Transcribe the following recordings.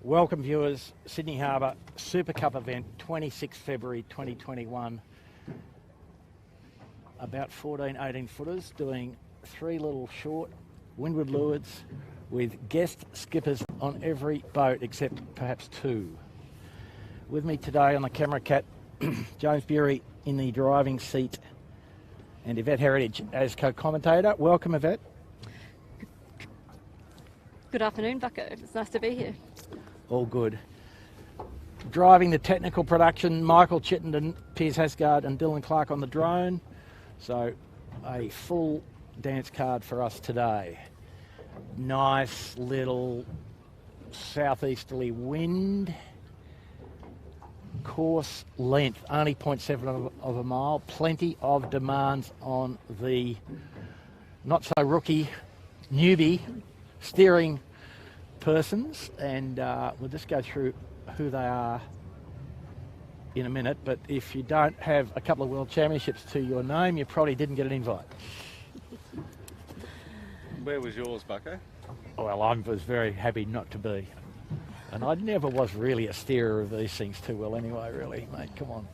Welcome viewers, Sydney Harbour Supercup event, 26 February 2021. About 14, 18 footers doing three little short windward lewards with guest skippers on every boat except perhaps two. With me today on the camera cat, James Bury in the driving seat and Yvette Heritage as co-commentator. Welcome, Yvette. Good afternoon, Bucko. It's nice to be here. All good. Driving the technical production, Michael Chittenden, Piers Hasgard and Dylan Clark on the drone. So a full dance card for us today. Nice little southeasterly wind. Course length, only 0.7 of a mile. Plenty of demands on the not so rookie, newbie steering persons, and we'll just go through who they are in a minute. But if you don't have a couple of world championships to your name, you probably didn't get an invite. Where was yours, Bucko? Well, I was very happy not to be. And I never was really a steerer of these things too well anyway, really, mate. Come on.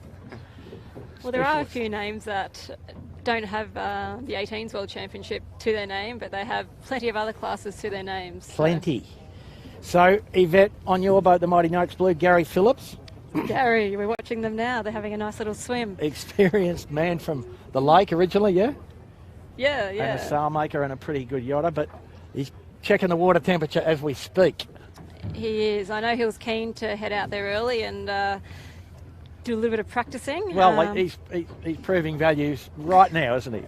Well, there are a few names that don't have the 18s World Championship to their name, but they have plenty of other classes to their names. Plenty. So, Yvette, on your boat, the Mighty Noakes Blue, Gary Phillips. Gary, we're watching them now. They're having a nice little swim. Experienced man from the lake originally, yeah? Yeah. And a sail maker and a pretty good yachter, but he's checking the water temperature as we speak. He is. I know he was keen to head out there early and do a little bit of practicing. Well, he's proving values right now, isn't he?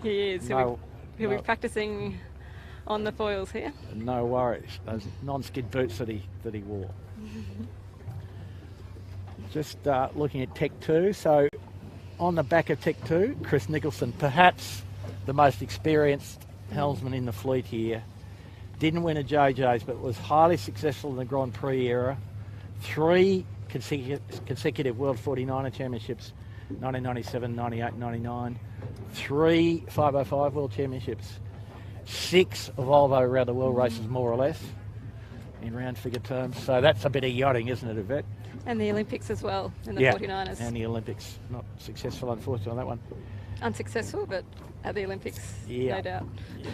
He is. He'll be practicing on the foils here. No worries. Those non-skid boots that he wore. Just looking at Tech 2. So on the back of Tech 2, Chris Nicholson, perhaps the most experienced helmsman in the fleet here. Didn't win a JJ's, but was highly successful in the Grand Prix era. 3 consecutive World 49er Championships, 1997, 98, 99. 3 505 World Championships. 6 Volvo around the world races, more or less, in round figure terms. So that's a bit of yachting, isn't it, Yvette? And the Olympics as well, in the 49ers. And the Olympics. Not successful, unfortunately, on that one. Unsuccessful, but at the Olympics, no doubt. Yeah.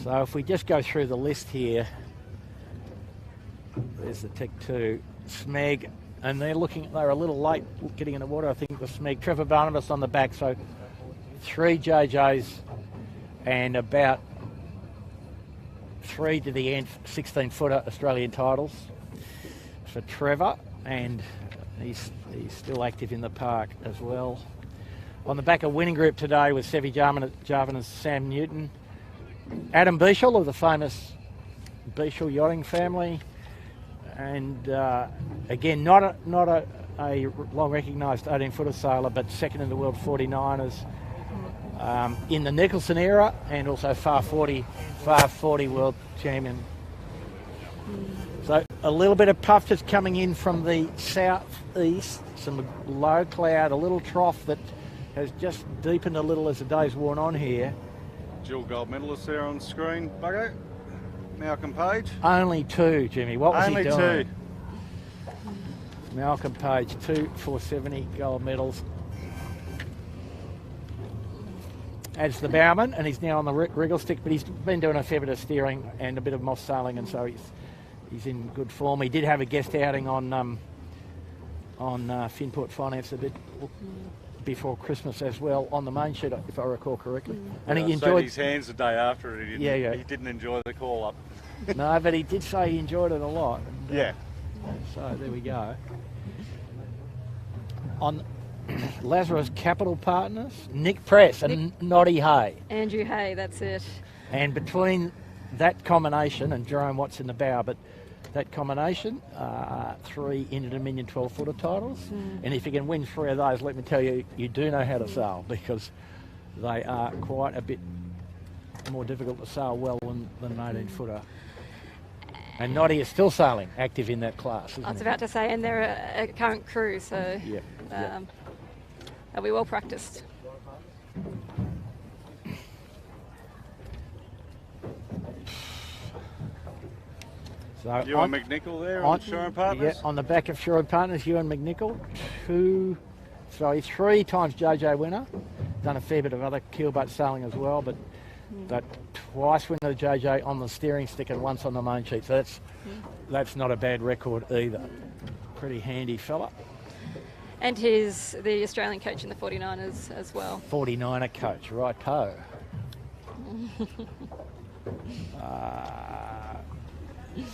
So if we just go through the list here, there's the Tech 2, Smeg, and they're a little late getting in the water, I think, the Smeg. Trevor Barnabas on the back, so 3 JJs and about 3 to the nth 16-footer Australian titles for Trevor, and he's still active in the park as well. On the back of winning group today was Sevi Jarvin's Sam Newton, Adam Beashall of the famous Beashall yachting family, and again not a long recognised 18-footer sailor, but second in the world 49ers in the Nicholson era, and also far 40 world champion. So a little bit of puff just coming in from the southeast, some low cloud, a little trough that has just deepened a little as the day's worn on here. Dual gold medalist there on screen, Bucko. Malcolm Page. Only 2, Jimmy. What was Only he doing? Only 2. Malcolm Page, 2 470 gold medals. As the bowman, and he's now on the wriggle stick, but he's been doing a fair bit of steering and a bit of moss sailing, and so he's in good form. He did have a guest outing on Finport Finance a bit before Christmas as well on the main sheet, if I recall correctly. And he enjoyed his hands the day after it. He didn't enjoy the call up. No, but he did say he enjoyed it a lot. And, so there we go. On Lazarus Capital Partners, Nick Press and Noddy Hay. Andrew Hay, that's it. And between that combination, and Jerome Watts in the bow, but that combination, 3 Inter-Dominion 12-footer titles. And if you can win 3 of those, let me tell you, you do know how to sail, because they are quite a bit more difficult to sail well than an 18-footer. And Noddy is still sailing, active in that class, isn't I was about to say, and they're a current crew, so they'll be well practiced. So Ewan McNichol there on Shore Partners? Yeah, on the back of Shore Partners, Ewan McNichol. Three times JJ winner. Done a fair bit of other keelboat sailing as well, but twice winner of the JJ on the steering stick and once on the main sheet. So that's not a bad record either. Pretty handy fella. And he's the Australian coach in the 49ers as well. 49er coach, right-ho.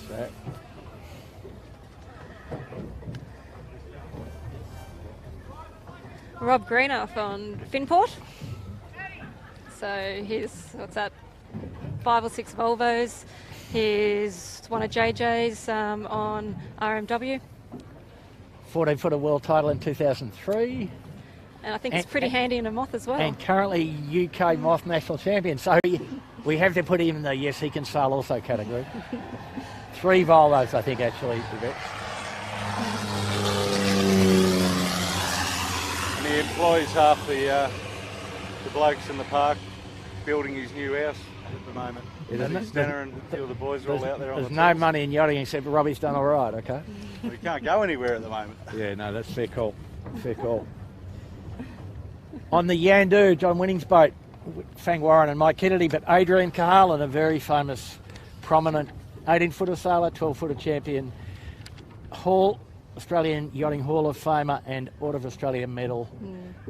So. Rob Greenough on Finport. So he's, 5 or 6 Volvos. He's won a JJ's on RMW. 14-footer world title in 2003. And I think it's pretty handy in a moth as well. And currently UK moth national champion. So we have to put him in the yes, he can sail also category. 3 Volvos, I think, actually, Yvette. And he employs half the blokes in the park building his new house at the moment. His dinner and a few of the boys are all out there on There's no money in yachting except Robbie's done all right, okay? Well, he can't go anywhere at the moment. Yeah, no, that's fair call. Fair call. On the Yandu, John Winning's boat, Fang Warren and Mike Kennedy, but Adrian Kahalan, a very famous, prominent 18-footer sailor, 12-footer champion, Australian Yachting Hall of Famer and Order of Australia medal,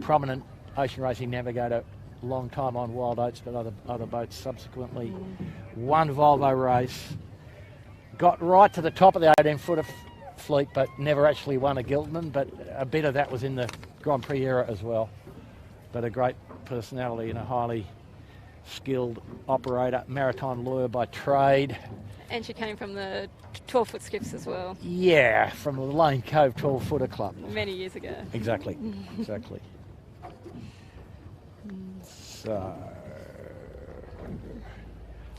prominent ocean racing navigator, long time on Wild Oats, but other boats subsequently. One Volvo race, got right to the top of the 18-footer fleet, but never actually won a Giltman, but a bit of that was in the Grand Prix era as well. But a great personality and a highly skilled operator, maritime lawyer by trade. And she came from the 12-foot skiffs as well. Yeah, from the Lane Cove 12-footer club. Many years ago. Exactly, exactly. So,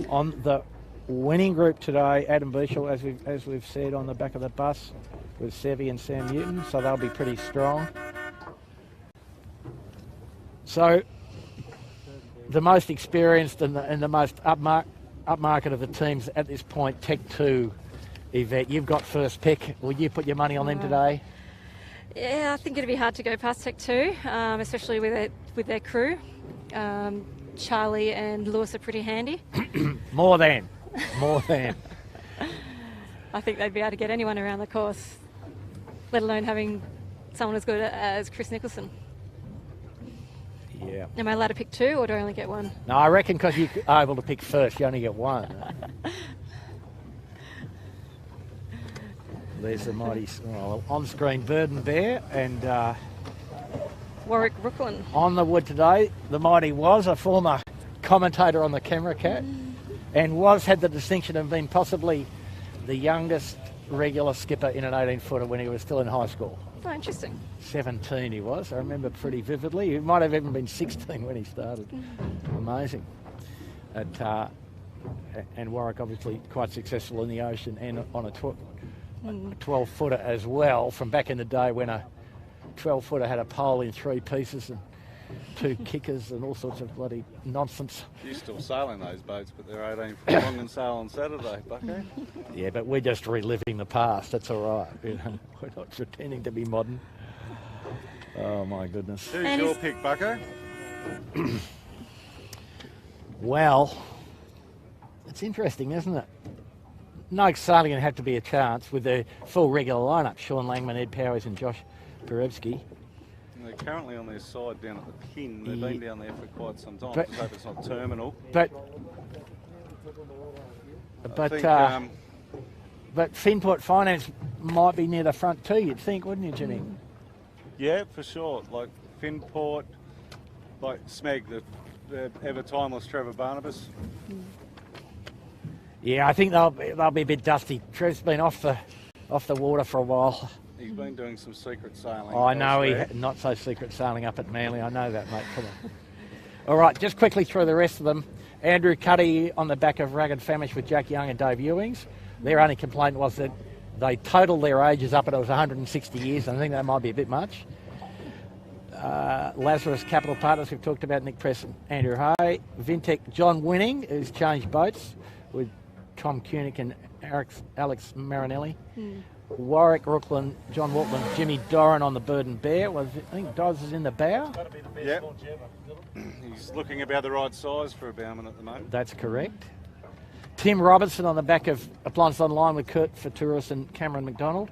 on the winning group today, Adam Beechel, as we've said, on the back of the bus with Sevi and Sam Newton, so they'll be pretty strong. So, the most experienced and the most upmarket of the teams at this point, Tech 2, Yvette, you've got first pick. Will you put your money on them today? Yeah, I think it'd be hard to go past Tech 2, especially with their crew. Charlie and Lewis are pretty handy. More than. I think they'd be able to get anyone around the course, let alone having someone as good as Chris Nicholson. Yeah. Am I allowed to pick 2 or do I only get 1? No, I reckon because you're able to pick first, you only get 1. There's the mighty on-screen Bird and Bear and Warwick Brooklyn. on the wood today, the mighty was a former commentator on the Camera Cat and had the distinction of being possibly the youngest regular skipper in an 18-footer when he was still in high school. Oh, interesting. 17 he was, I remember pretty vividly. He might have even been 16 when he started. Amazing. And Warwick obviously quite successful in the ocean and on a 12-footer as well, from back in the day when a 12-footer had a pole in 3 pieces and 2 kickers and all sorts of bloody nonsense. You're still sailing those boats, but they're 18 foot long and sail on Saturday, Bucko. Yeah, but we're just reliving the past. That's all right. You know, we're not pretending to be modern. Oh, my goodness. Who's your pick, Bucko? Well, it's interesting, isn't it? No sailing going to have to be a chance with the full regular lineup. Sean Langman, Ed Powers and Josh Perevsky. They're currently on their side down at the pin. They've been down there for quite some time. But, Just hope it's not terminal. But Finport Finance might be near the front too, you'd think, wouldn't you, Jimmy? Yeah, for sure. Like Finport, like Smeg, the ever timeless Trevor Barnabas. Yeah, I think they'll be a bit dusty. Trev's been off the water for a while. He's been doing some secret sailing. Oh, I know, not so secret sailing up at Manly. I know that, mate. Come on. All right, just quickly through the rest of them. Andrew Cuddy on the back of Ragged Famish with Jack Young and Dave Ewings. Their only complaint was that they totaled their ages up and it was 160 years. And I think that might be a bit much. Lazarus Capital Partners, we've talked about, Nick Press and Andrew Hay. Vintech John Winning, who's changed boats with Tom Koenig and Alex Marinelli. Warwick, Rookland, John Waltman, Jimmy Doran on the Bird and Bear. I think Dodds is in the bow. Yep. He's looking about the right size for a bowman at the moment. That's correct. Tim Robertson on the back of Appliance Online with Kurt Faturis and Cameron McDonald.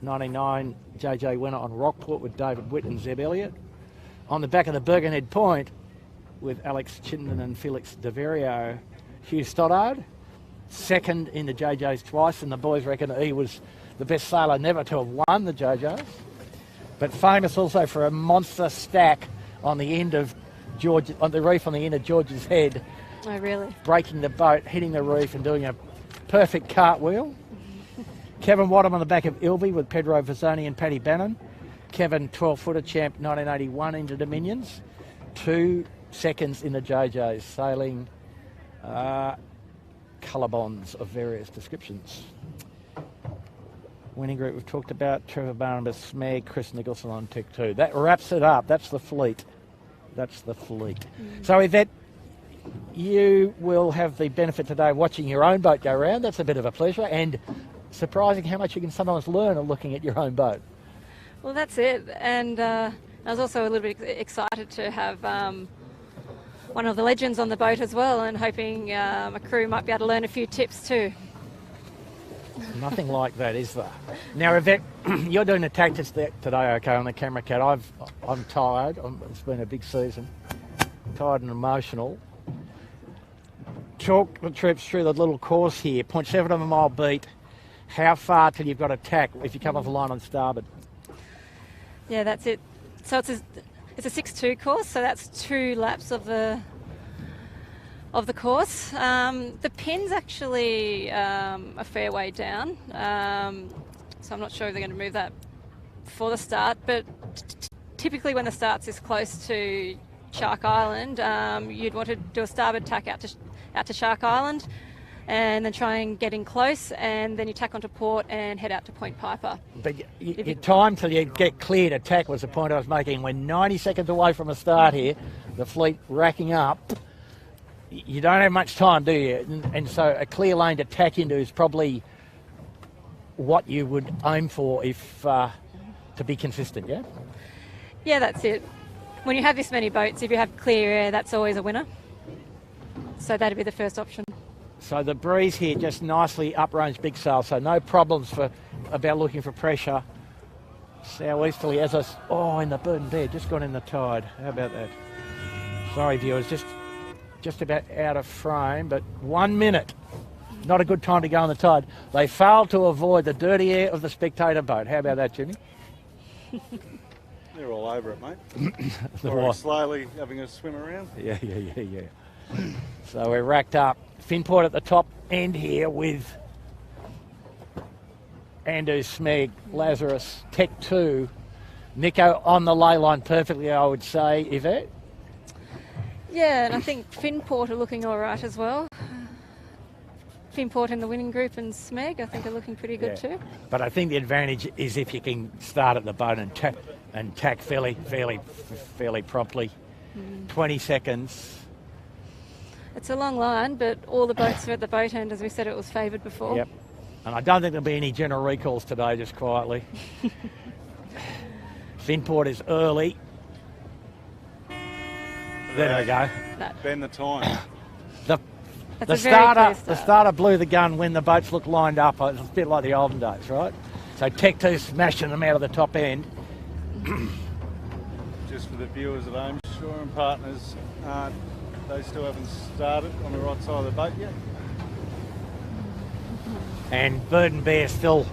99 JJ winner on Rockport with David Witt and Zeb Elliott. On the back of the Bergenhead Point with Alex Chittenden and Felix Deverio, Hugh Stoddard. Second in the JJs twice, and the boys reckon he was the best sailor never to have won the JJs. But famous also for a monster stack on the end of George, on the reef on the end of George's Head. Oh, really? Breaking the boat, hitting the reef and doing a perfect cartwheel. Kevin Wadham on the back of Ilby with Pedro Vizzoni and Paddy Bannon. Kevin, 12-footer champ, 1981 into Dominions. 2 seconds in the JJs, sailing colour bonds of various descriptions. Winning group we've talked about, Trevor Barnabas, Smeg, Chris Nicholson on Tech 2. That wraps it up. That's the fleet. That's the fleet. So Yvette, you will have the benefit today of watching your own boat go round. That's a bit of a pleasure, and surprising how much you can sometimes learn of looking at your own boat. Well, that's it. And I was also a little bit excited to have one of the legends on the boat as well, and hoping a crew might be able to learn a few tips too. Nothing like that, is there? Now, Yvette, you're doing the tactics today, okay, on the camera cat. I'm tired. It's been a big season. Tired and emotional. Talk the troops through the little course here. 0.7 of a mile beat. How far till you've got to tack if you come off the line on starboard? Yeah, that's it. So it's a 6-2 course, so that's 2 laps of the course. The pin's actually a fair way down, so I'm not sure if they're going to move that for the start, but typically when the start's this close to Shark Island, you'd want to do a starboard tack out to Shark Island, and then try and get in close, and then you tack onto port and head out to Point Piper. But your time till you get clear to tack was the point I was making. We're 90 seconds away from a start here, the fleet racking up. You don't have much time, do you? And so a clear lane to tack into is probably what you would aim for if to be consistent, yeah? Yeah, that's it. When you have this many boats, if you have clear air, that's always a winner. So that'd be the first option. So the breeze here just nicely up-range big sail, so no problems about looking for pressure. Southeasterly as in the Bird and Bear, just gone in the tide. How about that? Sorry viewers, just about out of frame, but 1 minute. Not a good time to go on the tide. They failed to avoid the dirty air of the spectator boat. How about that, Jimmy? They're all over it, mate. They're slowly having a swim around. Yeah. So we're racked up. Finport at the top end here with Andu, Smeg, Lazarus, Tech 2. Nico on the ley line perfectly, I would say, Yvette. Yeah, and I think Finport are looking all right as well. Finport in the winning group and Smeg, I think, are looking pretty good too. But I think the advantage is if you can start at the boat and tack fairly promptly. 20 seconds. It's a long line, but all the boats are at the boat end, as we said, it was favoured before. Yep. And I don't think there'll be any general recalls today, just quietly. Finport is early. There we go. Bend the time. The starter blew the gun when the boats looked lined up. It was a bit like the olden days, right? So Tech 2 smashing them out of the top end. Just for the viewers at home, Shore and Partners, they still haven't started on the right side of the boat yet. And Bird and Bear still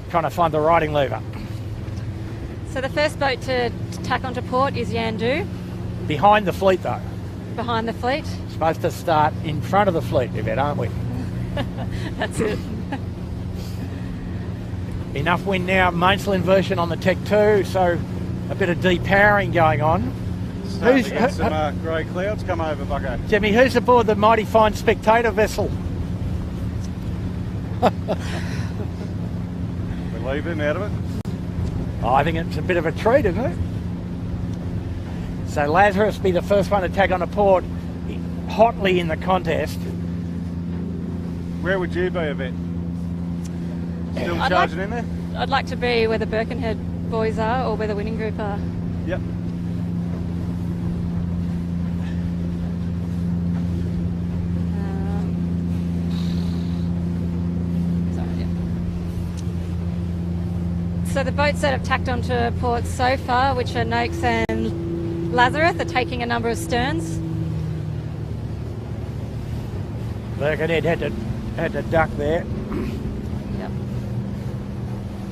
trying to find the riding lever. So the first boat to tack onto port is Yandu. Behind the fleet, though. Behind the fleet. Supposed to start in front of the fleet, Yvette, aren't we? That's it. Enough wind now. Mainsail inversion on the Tech 2, so a bit of depowering going on. Starting to get some grey clouds come over, Bucko. Jimmy, who's aboard the mighty fine spectator vessel? We're leaving out of it. Oh, I think it's a bit of a treat, isn't it? So Lazarus be the first one to tag on a port, hotly in the contest. Where would you be, Yvette? Still charging in there? I'd like to be where the Birkenhead boys are or where the winning group are. Yep. So the boats that have tacked onto port so far, which are Noakes and Lazarus, are taking a number of sterns. Birkenhead had to duck there. Yep.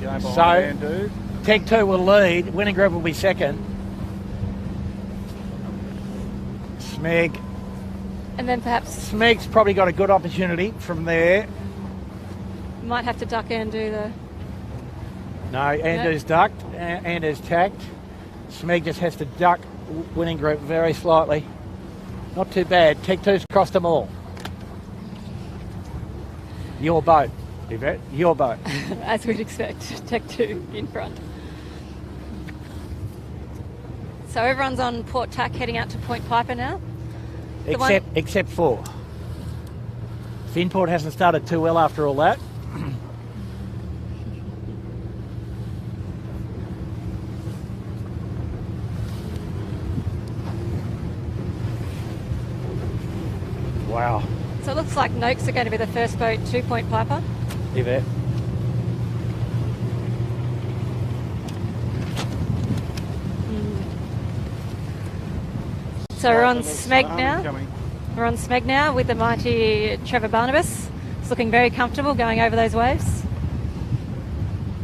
Going So, behind Andrew. Tech 2 will lead. Winning group will be second. Smeg. And then perhaps Smeg's probably got a good opportunity from there. might have to duck and do the... No, Andrew's ducked. Andrew's tacked. Smeg just has to duck winning group very slightly. Not too bad. Tech 2's crossed them all. Your boat, Yvette. Your boat. As we'd expect, Tech 2 in front. So everyone's on port tack heading out to Point Piper now. Except for Finport hasn't started too well after all that. Wow. So it looks like Noakes are going to be the first boat to Point Piper. Yvette. So we're on Smeg now. We're on Smeg now with the mighty Trevor Barnabas. It's looking very comfortable going over those waves.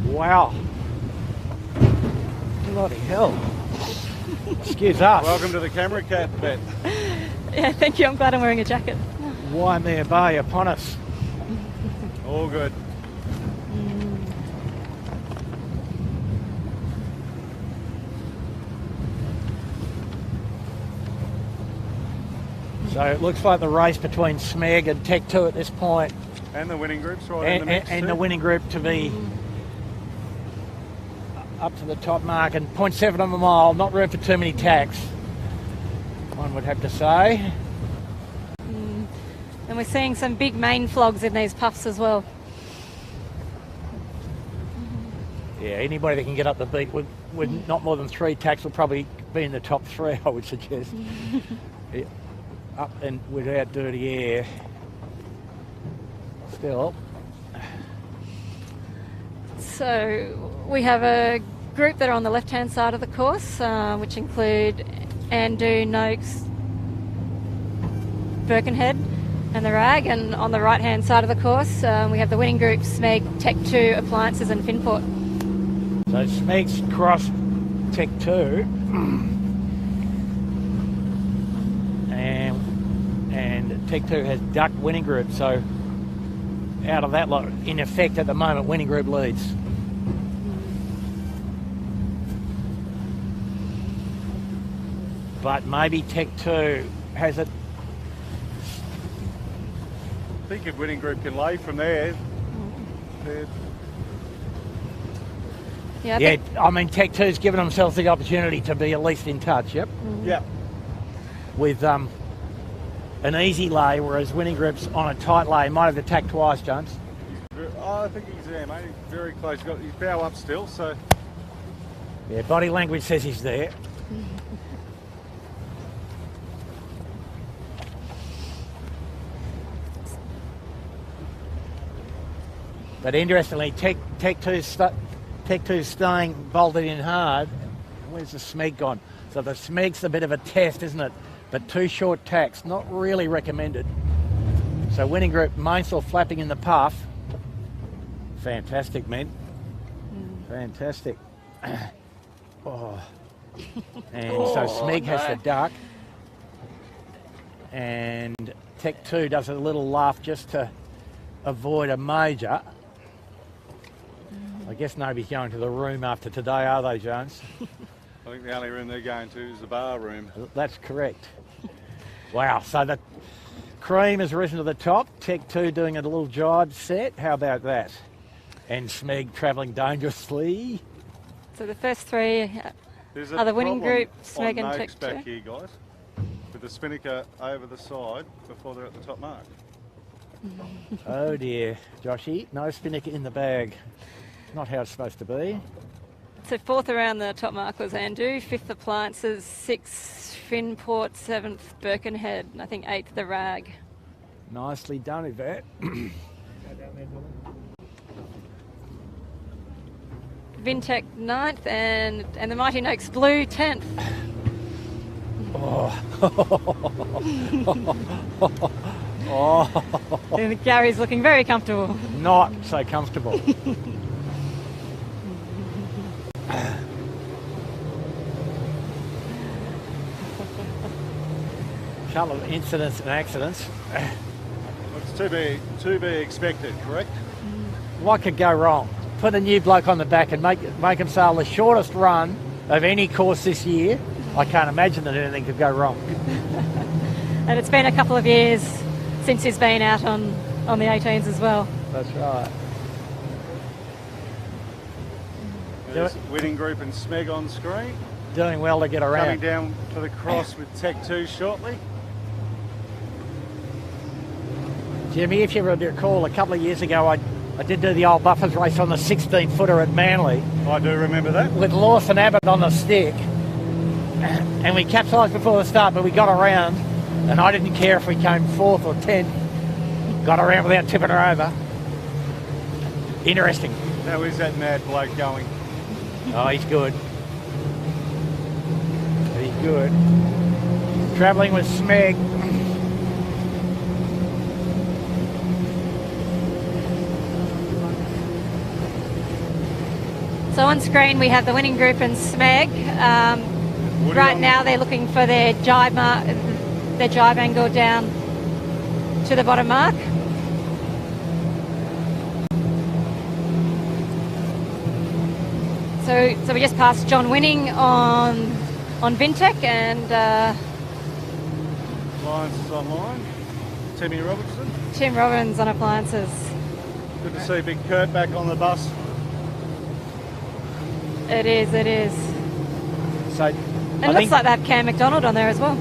Wow. Bloody hell. Excuse us. Welcome to the camera cat, Bet. Yeah, thank you. I'm glad I'm wearing a jacket. Waimea Bay upon us. All good. So it looks like the race between Smeg and Tech 2 at this point. And the winning group's right in the mix And too. the winning group to be up to the top mark, and 0.7 of a mile, not room for too many tacks, one would have to say. And we're seeing some big main flogs in these puffs as well. Yeah, anybody that can get up the beat with not more than 3 tacks will probably be in the top 3, I would suggest. Yeah, up and without dirty air. Still. So we have a group that are on the left-hand side of the course, which include Andu, Noakes, Birkenhead and the Rag, and on the right-hand side of the course we have the winning group, Smeg, Tech 2, Appliances and Finport. So Smeg's crossed Tech 2 and Tech 2 has ducked winning group, so out of that lot, in effect at the moment, winning group leads. But maybe Tech 2 has it. I think if winning group can lay from there. Yeah, I mean, Tech 2's given themselves the opportunity to be at least in touch, yep. Yeah. With an easy lay, whereas winning group's on a tight lay. Might have attacked twice, James. I think he's there, mate. He's very close. He's got his bow up still, so. Yeah, body language says he's there. But interestingly, Tech 2's staying bolted in hard. Where's the Smeg gone? So the Smeg's a bit of a test, isn't it? But 2 short tacks, not really recommended. So winning group, mainsail flapping in the puff. Fantastic, men. Fantastic. Oh. And so Smeg has to duck. And Tech 2 does a little laugh just to avoid a major. I guess nobody's going to the room after today, are they, Jones? I think the only room they're going to is the bar room. That's correct. Wow, so the cream has risen to the top. Tech 2 doing a little jibe set. How about that? And Smeg travelling dangerously. So the first 3 There's are the winning group, Smeg and Noakes Tech 2. back here, guys, with the spinnaker over the side before they're at the top mark. Oh dear, Joshy, no spinnaker in the bag. Not how it's supposed to be. So 4th around the top mark was Andu, 5th Appliances, 6th Finport, 7th Birkenhead, and I think 8th the Rag. Nicely done, Yvette. Vintech 9th and the Mighty Noakes Blue 10th. Oh. Oh. And Gary's looking very comfortable. Not so comfortable. Couple of incidents and accidents. It's to be expected, correct? What could go wrong? Put a new bloke on the back and make him sail the shortest run of any course this year. I can't imagine that anything could go wrong. And it's been a couple of years since he's been out on the 18s as well. That's right. There's Winning Group and Smeg on screen. Doing well to get around. Coming down to the cross with Tech 2 shortly. Jimmy, if you recall, a couple of years ago I did do the old Buffers race on the 16-footer at Manly. I do remember that. With Lawson Abbott on the stick. And we capsized before the start, but we got around. And I didn't care if we came 4th or 10th. Got around without tipping her over. Interesting. How is that mad bloke going? Oh, he's good. He's good. Travelling with Smeg. So on screen we have the Winning Group and Smeg. Right now they're looking for their jibe angle down to the bottom mark. So we just passed John Winning on Vintech and Appliances online. Timmy Robertson. Tim Robbins on Appliances. Good to see Big Kurt back on the bus. It is. So And it looks like they have Cam McDonald on there as well.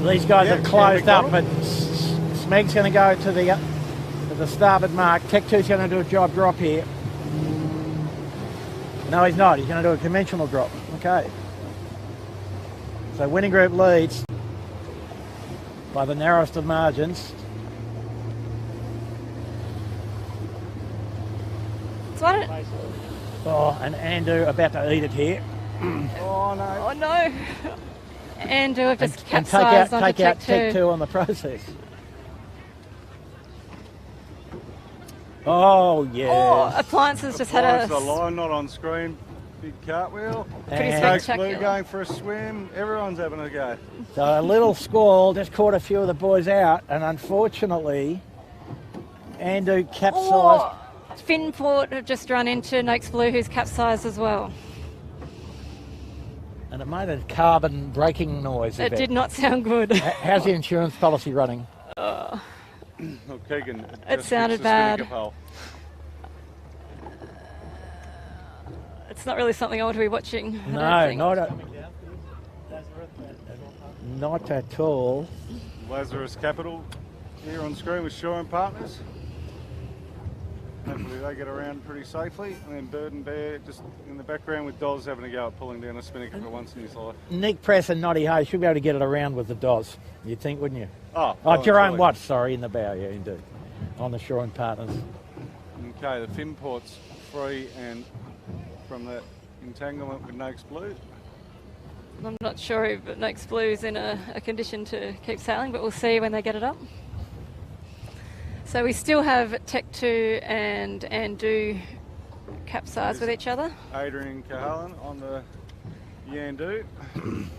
These guys have closed up, but Smeg's going to go to the starboard mark. Tech 2's going to do a job drop here. No, he's not. He's going to do a conventional drop. Okay. So Winning Group leads by the narrowest of margins. So I don't... Oh, and Andu about to eat it here. Oh no. Oh no. Andu have just And capsized onto take out Tech Tech 2 on the process. Oh, yeah. Oh, Appliances just had a... The line not on screen. Big cartwheel. Pretty And Noakes spectacular. Blue going for a swim. Everyone's having a go. so a little squall just caught a few of the boys out, and unfortunately, Andu capsized. Oh, Finport have just run into Noakes Blue, who's capsized as well. And it made a carbon braking noise. It did not sound good. How's the insurance policy running? Well, Keegan. It sounded bad. It's not really something I want to be watching. I don't think. Not at all. Lazarus Capital here on screen with Shaw and Partners. Hopefully they get around pretty safely. And then Bird and Bear just in the background with Doz having a go at pulling down a spinnaker for once in his life. Nick Press and Noddy Hay should be able to get it around with the Doz, you'd think, wouldn't you? Oh, Jerome Watts, sorry, in the bow, yeah, indeed. On the Shaw and Partners. Okay, the Finport's free and from that entanglement with Noakes Blue. I'm not sure if Noakes Blue's in a condition to keep sailing, but we'll see when they get it up. So we still have Tech 2 and Andu capsized with each other. Adrian Cahalan on the Yandu. And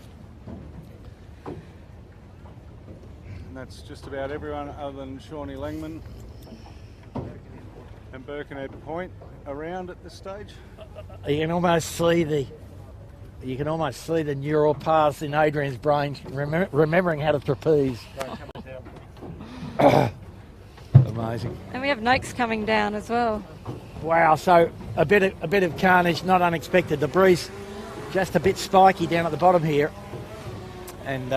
that's just about everyone other than Shawnee Langman and Birkenhead Point around at this stage. You can almost see the neural paths in Adrian's brain, remembering how to trapeze. Amazing. And we have Noakes coming down as well. Wow, so a bit of carnage, not unexpected. The breeze just a bit spiky down at the bottom here, and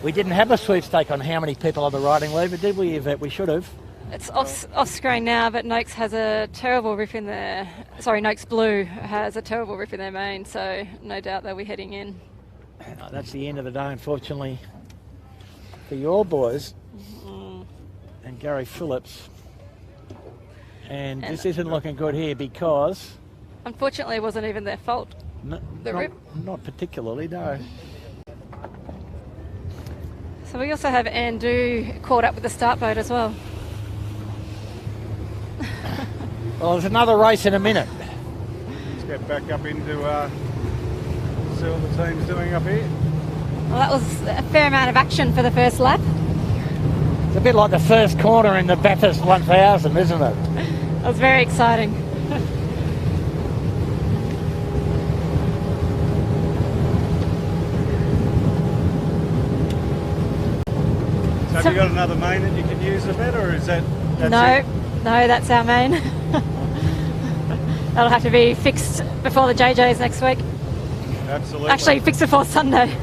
We didn't have a sweepstake on how many people on the riding lever, did we, Yvette? We should have. It's off screen now, but Noakes has a terrible rip in their... Sorry, Noakes Blue has a terrible rip in their main, so no doubt they'll be heading in. That's the end of the day, unfortunately, for your boys and Gary Phillips. And this isn't looking good here because... Unfortunately, it wasn't even their fault, rip. Not particularly, no. So we also have Andu caught up with the start boat as well. Well, there's another race in a minute. Let's get back up into see what the team's doing up here. Well, that was a fair amount of action for the first lap. It's a bit like the first corner in the Bathurst 1000, isn't it? It was very exciting. So have you got another main that you can use a bit, or is that's No, that's our main. That'll have to be fixed before the JJs next week. Absolutely. Actually, fixed before Sunday.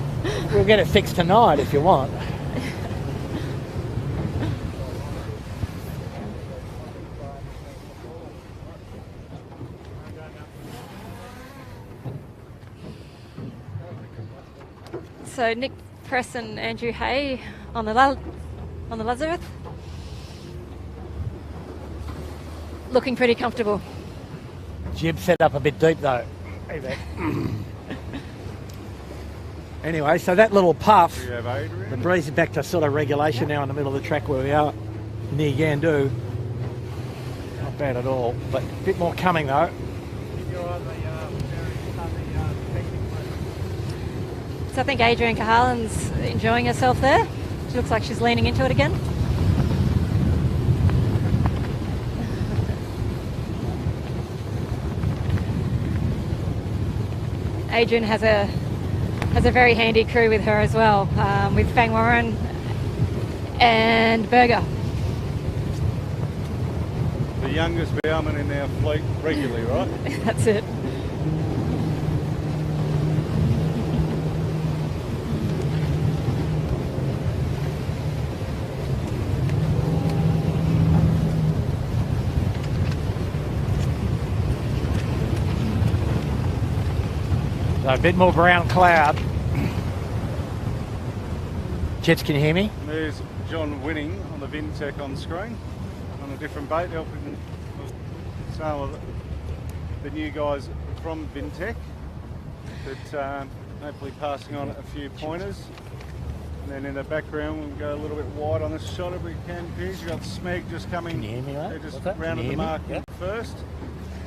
We'll get it fixed tonight if you want. So Nick Press and Andrew Hay on the Lazarus. Looking pretty comfortable. Jib set up a bit deep though. Anyway, so that little puff, the breeze is back to sort of regulation now in the middle of the track where we are, near Gandu. Not bad at all, but a bit more coming though. So I think Adrian Cahalan's enjoying herself there. She looks like she's leaning into it again. Adrian has a very handy crew with her as well, with Fang Warren and Berger. The youngest bowman in our fleet regularly, right? That's it. So a bit more brown cloud. Jets, can you hear me? There's John Winning on the Vintech on screen, on a different boat, helping some of the new guys from Vintech, but hopefully passing on a few pointers. And then in the background, we'll go a little bit wide on this shot if we can. Piers, you've got Smeg just coming. Can you hear me, mate? They're just What's that? rounded the mark first.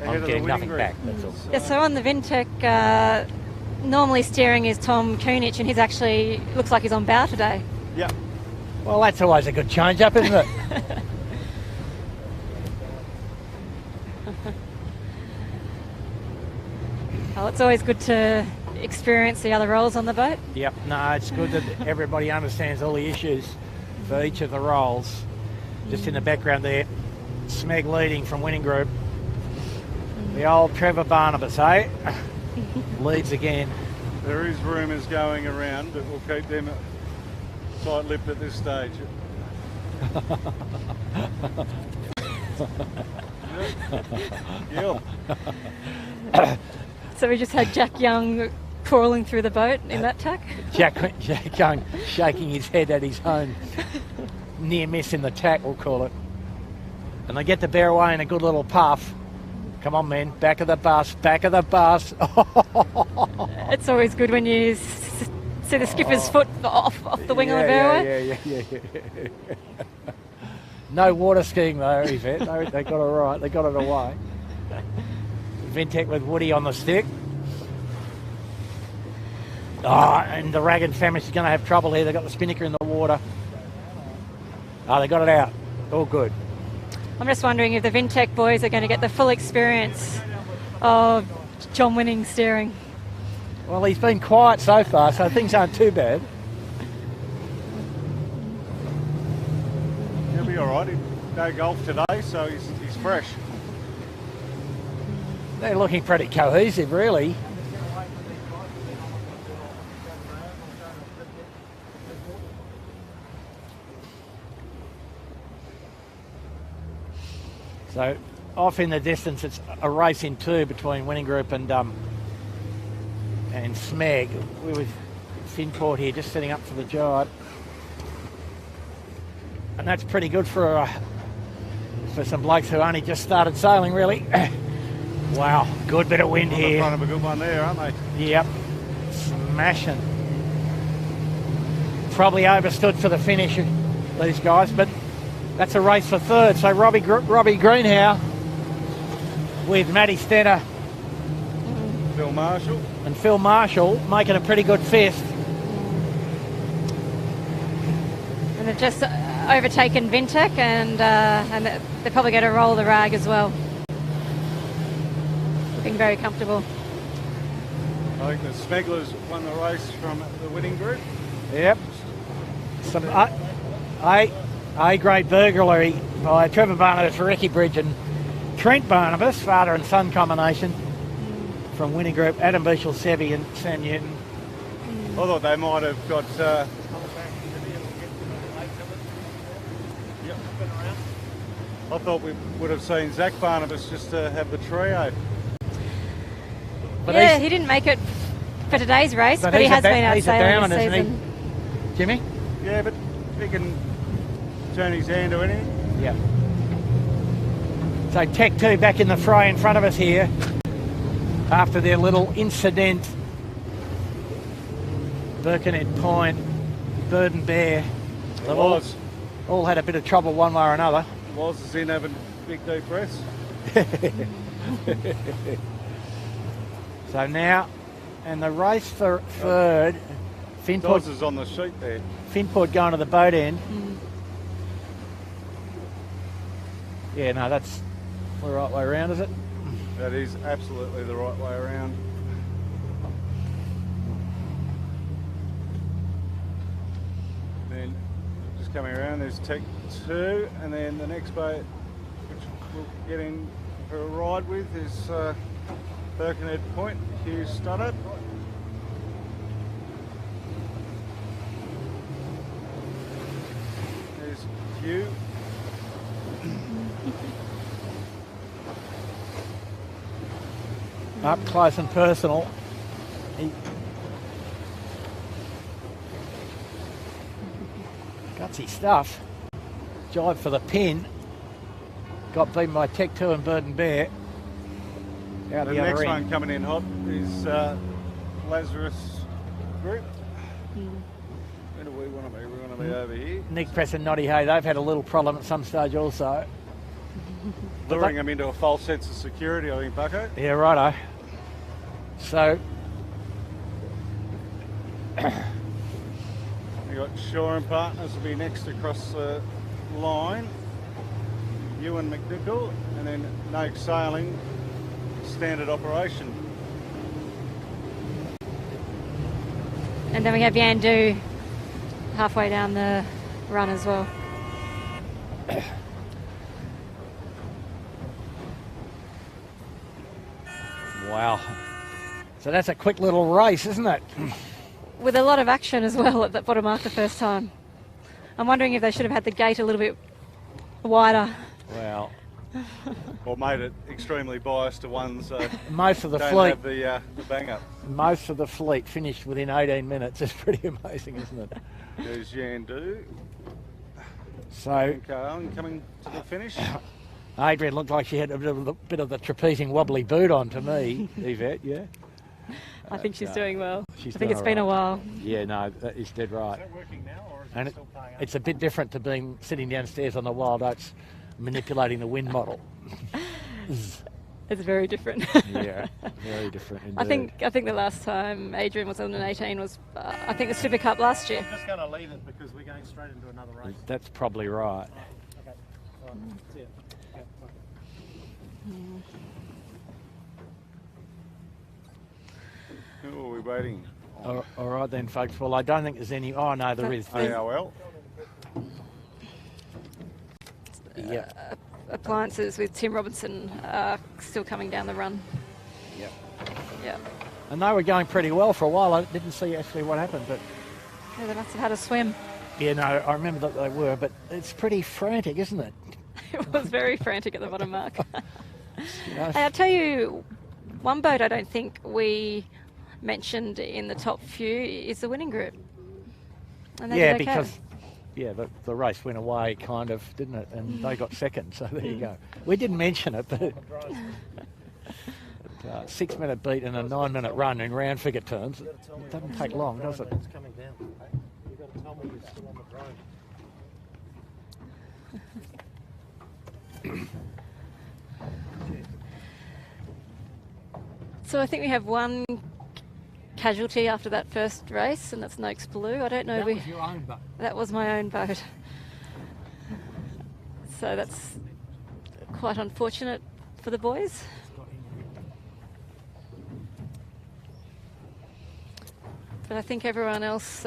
Ahead I'm getting nothing back, that's all. Yeah, so on the Vintech, normally steering is Tom Kunich, and he's actually looks like he's on bow today. Yeah. Well, that's always a good change up, isn't it? Well, it's always good to experience the other roles on the boat. Yep, no, it's good that everybody understands all the issues for each of the roles. Just in the background there, Smeg leading from Winning Group. The old Trevor Barnabas, eh? Leads again. There is rumours going around, but we'll keep them tight-lipped at this stage. Yeah. So we just had Jack Young crawling through the boat in that tack. Jack Young shaking his head at his own near miss in the tack, we'll call it. And they get to bear away in a good little puff. Come on, men, back of the bus, back of the bus. It's always good when you see the skipper's foot off the wing on the bearway. Yeah. No water skiing though, Yvette. No, they got it right. They got it away. Vintech with Woody on the stick. And the Rag and Famish is going to have trouble here. They've got the spinnaker in the water. They got it out. All good. I'm just wondering if the Vintech boys are going to get the full experience of John Winning steering. Well, he's been quiet so far, so things aren't too bad. He'll be all right. No golf today, so he's fresh. They're looking pretty cohesive, really. So off in the distance, it's a race in two between Winning Group and Smeg. We're with Finport here, just setting up for the Giant. And that's pretty good for some blokes who only just started sailing, really. Wow, good bit of wind here. On the front of a good one there, aren't they? Yep, smashing. Probably overstood for the finish, these guys, but that's a race for third. So Robbie Greenhow with Matty Stenner, Phil Marshall making a pretty good fifth. And they've just overtaken Vintech, and they're probably going to roll the rag as well. Looking very comfortable. I think the Smegglers won the race from the Winning Group. Yep. Some A-grade burglary by Trevor Barnabas for Ricky Bridge and Trent Barnabas, father and son combination from Winning Group, Adam Beechel, Sevi and Sam Newton. I thought they might have got... I thought we would have seen Zach Barnabas just have the trio. But yeah, he didn't make it for today's race, but he has been out sailing this season. Jimmy? Yeah, but he can turn his hand to anything. Yeah. So Tech 2 back in the fray in front of us here after their little incident. Birkenhead Point, Bird and Bear. All had a bit of trouble one way or another. Loz is in having big deep breaths. So now, and the race for third, Finport is on the sheet there. Finport going to the boat end. Yeah, no, that's the right way around, is it? That is absolutely the right way around. Then just coming around, there's Tech 2, and then the next boat, which we'll get in for a ride with, is Birkenhead Point, Hugh Studdard. There's Hugh. Up close and personal. Gutsy stuff. Jive for the pin. Got beaten by Tech 2 and Bird and Bear. Out the next one coming in hot is Lazarus Group. Where do we want to be? We want to be over here. Nick Press and Noddy Hay, they've had a little problem at some stage also. Luring them into a false sense of security, I think, Bucko. Yeah, righto. So... We've got Shaw and Partners will be next across the line. Ewan McNichol, and then Noak Sailing, standard operation. And then we have Yandu halfway down the run as well. Wow. So that's a quick little race, isn't it? With a lot of action as well at that bottom mark the first time. I'm wondering if they should have had the gate a little bit wider. Well, or made it extremely biased to one, so most of the don't fleet have the bang up. Most of the fleet finished within 18 minutes. It's pretty amazing, isn't it? There's Yandu. So Carlin coming to the finish. Adrian looked like she had a bit of the trapezing wobbly boot on to me, Yvette, yeah? I think she's doing well. I think doing it's been a while. Yeah, no, that is dead right. Is that working now, or is And it still playing up? it's a bit different to being sitting downstairs on the Wild Oats manipulating the wind model. It's very different. Yeah, very different indeed. I think the last time Adrian was on an 18 was I think the Supercup last year. I'm just going to leave it because we're going straight into another race. That's probably right. Okay. All right. See ya. Okay, bye. Who are we waiting? All right then, folks. Well, I don't think there's any... Oh, no, there is. AOL. Yeah. Appliances with Tim Robinson still coming down the run. Yep. Yeah. And they were going pretty well for a while. I didn't see actually what happened, but... Yeah, they must have had a swim. Yeah, no, I remember that they were, but it's pretty frantic, isn't it? It was very frantic at the bottom mark. Yes. Hey, I'll tell you, one boat I don't think we mentioned in the top few is the winning group. And they Yeah, did okay. because the race went away kind of, didn't it? And they got second, so there you go. We didn't mention it, but 6-minute beat and a 9-minute run in round figure terms. It doesn't take long, does it? It's coming down. You've got to tell me you're still on the drone. So I think we have one casualty after that first race, and that's Noakes Blue. I don't know. That was your own boat. That was my own boat. So that's quite unfortunate for the boys. But I think everyone else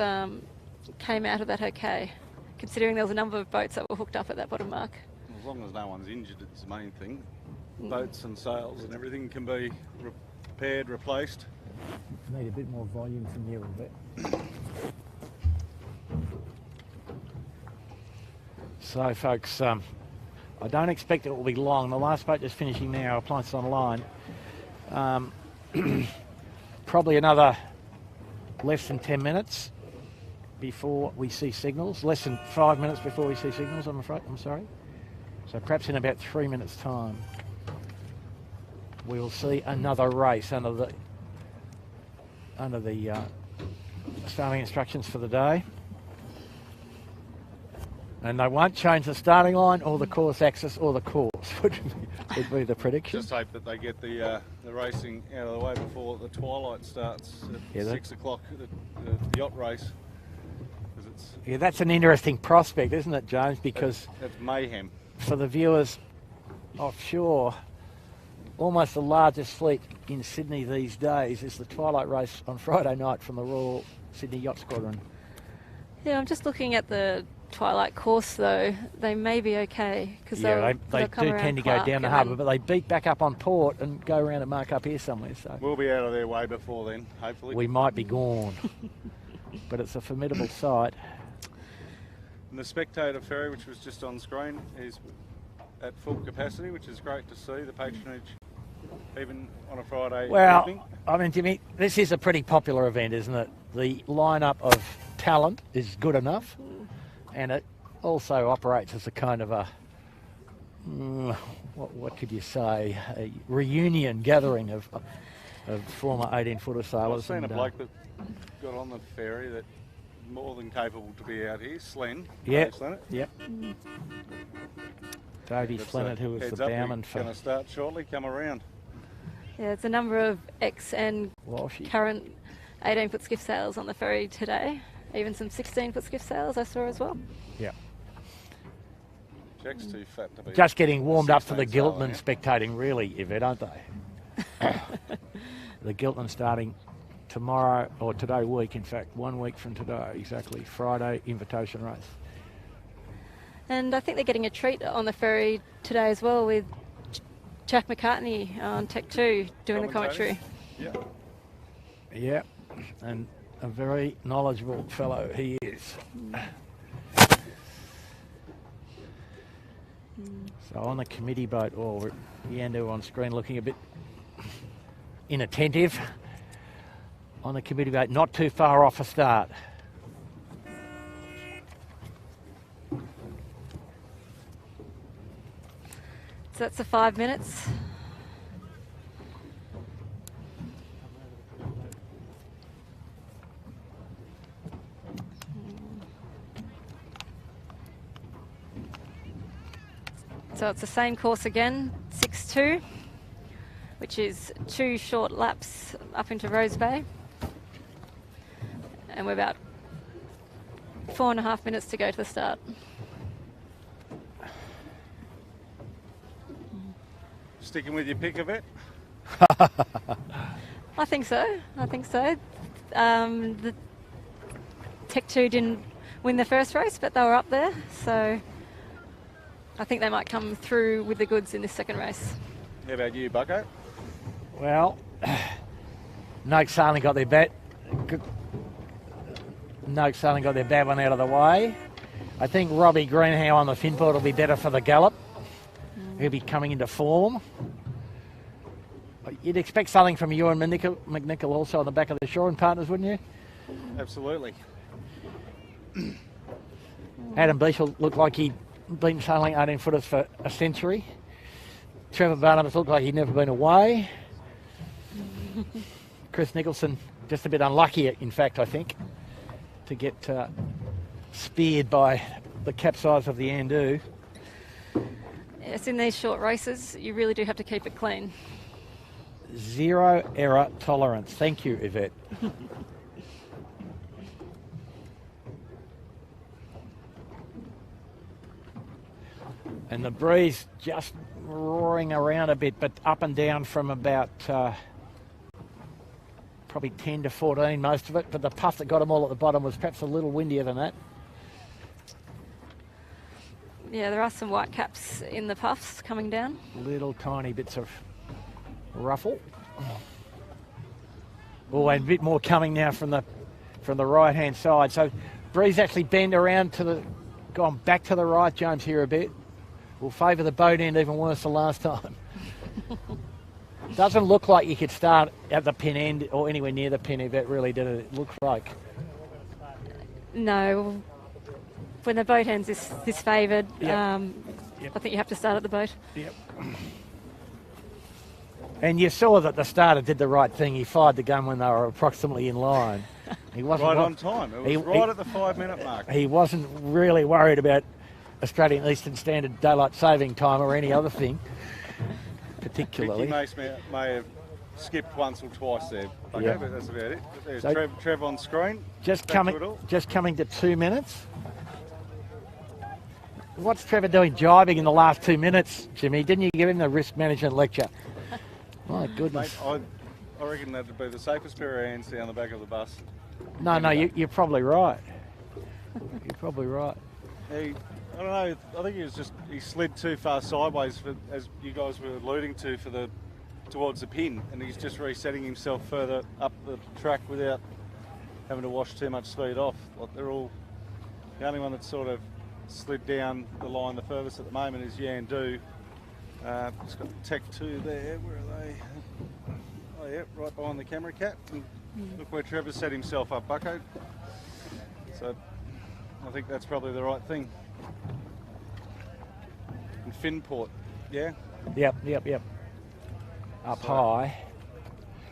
came out of that okay, considering there was a number of boats that were hooked up at that bottom mark. As long as no one's injured, it's the main thing. Boats and sails and everything can be repaired, replaced. Need a bit more volume from you a bit. So, folks, I don't expect it will be long. The last boat just finishing now, appliance on line. Probably another less than 10 minutes before we see signals. Less than 5 minutes before we see signals, I'm afraid. I'm sorry. So perhaps in about 3 minutes' time, we will see another race under the starting instructions for the day. And they won't change the starting line or the course axis or the course, would be the prediction. Just hope that they get the racing out of the way before the twilight starts at 6 o'clock, the yacht race. Yeah, that's an interesting prospect, isn't it, James? Because that's mayhem. For the viewers offshore, almost the largest fleet in Sydney these days is the twilight race on Friday night from the Royal Sydney Yacht Squadron. Yeah, I'm just looking at the twilight course though. They may be okay because they do tend to go down the harbour, but they beat back up on port and go around and mark up here somewhere. So we'll be out of their way before then, hopefully. We might be gone, but it's a formidable sight. And the spectator ferry, which was just on screen, is at full capacity, which is great to see. The patronage, even on a Friday evening. I mean, Jimmy, this is a pretty popular event, isn't it? The lineup of talent is good enough, and it also operates as a kind of a, what could you say, a reunion gathering of former 18-footer sailors. I've seen a bloke that got on the ferry that more than capable to be out here, Slen. Yeah. Slennett. Yep. Davey Slennett, who was the bowman for. Going to start shortly. Come around. Yeah, there's a number of ex and current 18-foot skiff sails on the ferry today. Even some 16-foot skiff sails I saw as well. Yeah. Jack's too fat to be. Just getting warmed up for the Giltman spectating, really, Yvette, aren't they? The Giltman starting tomorrow, or today week, in fact, 1 week from today, exactly, Friday invitation race. And I think they're getting a treat on the ferry today as well with Jack McCartney on Tech 2 doing the commentary. Yeah. Yeah, and a very knowledgeable fellow he is. So on the committee boat, Yandu on screen looking a bit inattentive. On the committee boat, not too far off a start. So that's the 5 minutes. So it's the same course again, 6-2, which is 2 short laps up into Rose Bay. And we're about 4.5 minutes to go to the start. Sticking with your pick of it? I think so. The Tech 2 didn't win the first race, but they were up there. So I think they might come through with the goods in this second race. How about you, Bucko? Well, Noakes only got their bad one out of the way. I think Robbie Greenhow on the finport will be better for the gallop. He'll be coming into form. You'd expect something from Ewan McNichol also on the back of the Shore and Partners, wouldn't you? Absolutely. Adam Beechel looked like he'd been sailing 18 footers for a century. Trevor Barnabas looked like he'd never been away. Chris Nicholson just a bit unlucky, in fact, I think, to get speared by the capsize of the Andu. Yes, in these short races, you really do have to keep it clean. Zero error tolerance. Thank you, Yvette. And the breeze just roaring around a bit, but up and down from about probably 10 to 14, most of it. But the puff that got them all at the bottom was perhaps a little windier than that. Yeah, there are some white caps in the puffs coming down. Little tiny bits of ruffle. Oh, and a bit more coming now from the right-hand side. So breeze actually bend around gone back to the right, James, here a bit. Will favour the boat end even worse than last time. Doesn't look like you could start at the pin end or anywhere near the pin if it really did. It looked like. No. When the boat ends this favoured, Yep. I think you have to start at the boat. Yep. And you saw that the starter did the right thing. He fired the gun when they were approximately in line. He wasn't Right on time. It was right at the 5-minute mark. He wasn't really worried about Australian Eastern Standard Daylight Saving Time or any other thing, particularly. Mickey may have skipped once or twice there. Okay, Yeah. but that's about it. There's So- Trev on screen. Just Back to it coming, all. just coming to 2 minutes. What's Trevor doing jibing in the last 2 minutes, Jimmy? Didn't you give him the risk management lecture? My goodness. Mate, I reckon that'd be the safest pair of hands down the back of the bus. No, you're probably right. You're probably right. I don't know. I think he slid too far sideways, as you guys were alluding to, towards the pin, and he's just resetting himself further up the track without having to wash too much speed off. Like the only one that's sort of slid down the line the furthest at the moment is Yandu. It's got Tech 2 there. Where are they? Oh yeah, right behind the camera cat. And look where Trevor set himself up, Bucko. So I think that's probably the right thing. And Finport, yeah? Yep. Up high.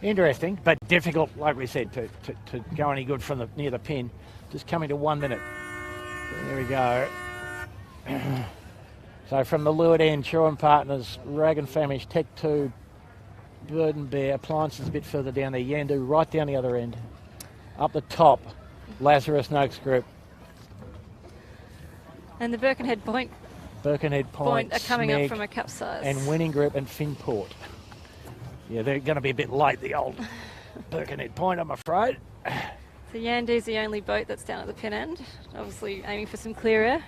Interesting, but difficult, like we said, to go any good from near the pin. Just coming to 1 minute. There we go. So from the leeward end, Shore and Partners, Rag and Famish, Tech 2, Bird and Bear, Appliances a bit further down there, Yandu right down the other end. Up the top, Lazarus Noakes Group. And the Birkenhead Point are coming Smeg, up from a capsize. and Winning Group and Finport. Yeah, they're going to be a bit late, the old Birkenhead Point, I'm afraid. So Yandu's the only boat that's down at the pin end, obviously aiming for some clear air.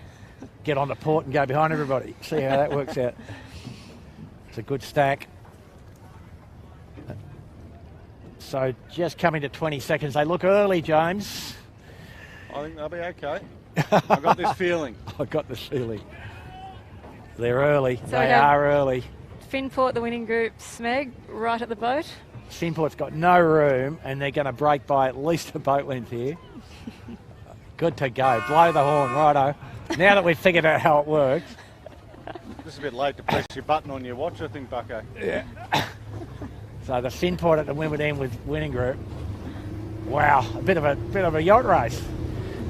Get on the port and go behind everybody. See how that works out. It's a good stack. So just coming to 20 seconds. They look early, James. I think they'll be okay. I've got this feeling. I got the feeling. They're early. So They are early. Finport, the Winning Group, Smeg, right at the boat. Finport's got no room, and they're going to break by at least a boat length here. Good to go. Blow the horn, righto. Now that we've figured out how it works. Just a bit late to press your button on your watch, I think, Bucko. Yeah. So the Finport at the windward end with Winning Group. Wow, a bit of a yacht race.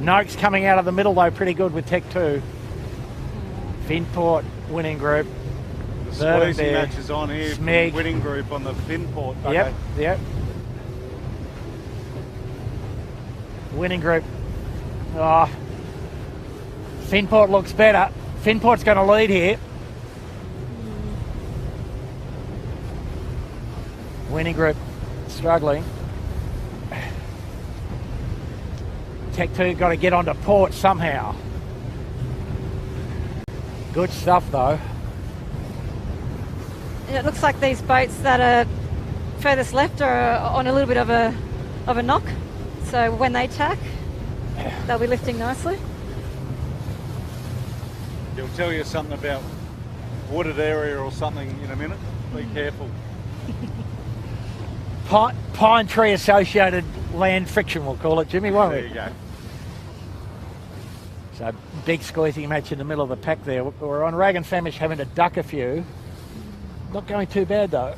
Noakes coming out of the middle though, pretty good with Tech 2. Finport, Winning Group. The squeezing match is on here. Smeg. Winning Group on the Finport. Bucko. Yep. Winning Group. Oh, Finport looks better. Finport's going to lead here. Winning Group struggling. Tech 2 got to get onto port somehow. Good stuff though. And it looks like these boats that are furthest left are on a little bit of a knock. So when they tack, they'll be lifting nicely. It'll tell you something about wooded area or something in a minute. Be careful. Pine tree associated land friction, we'll call it, Jimmy, won't There we? you go. So big squeezing match in the middle of the pack there. We're on Rag and Famish having to duck a few. Not going too bad though.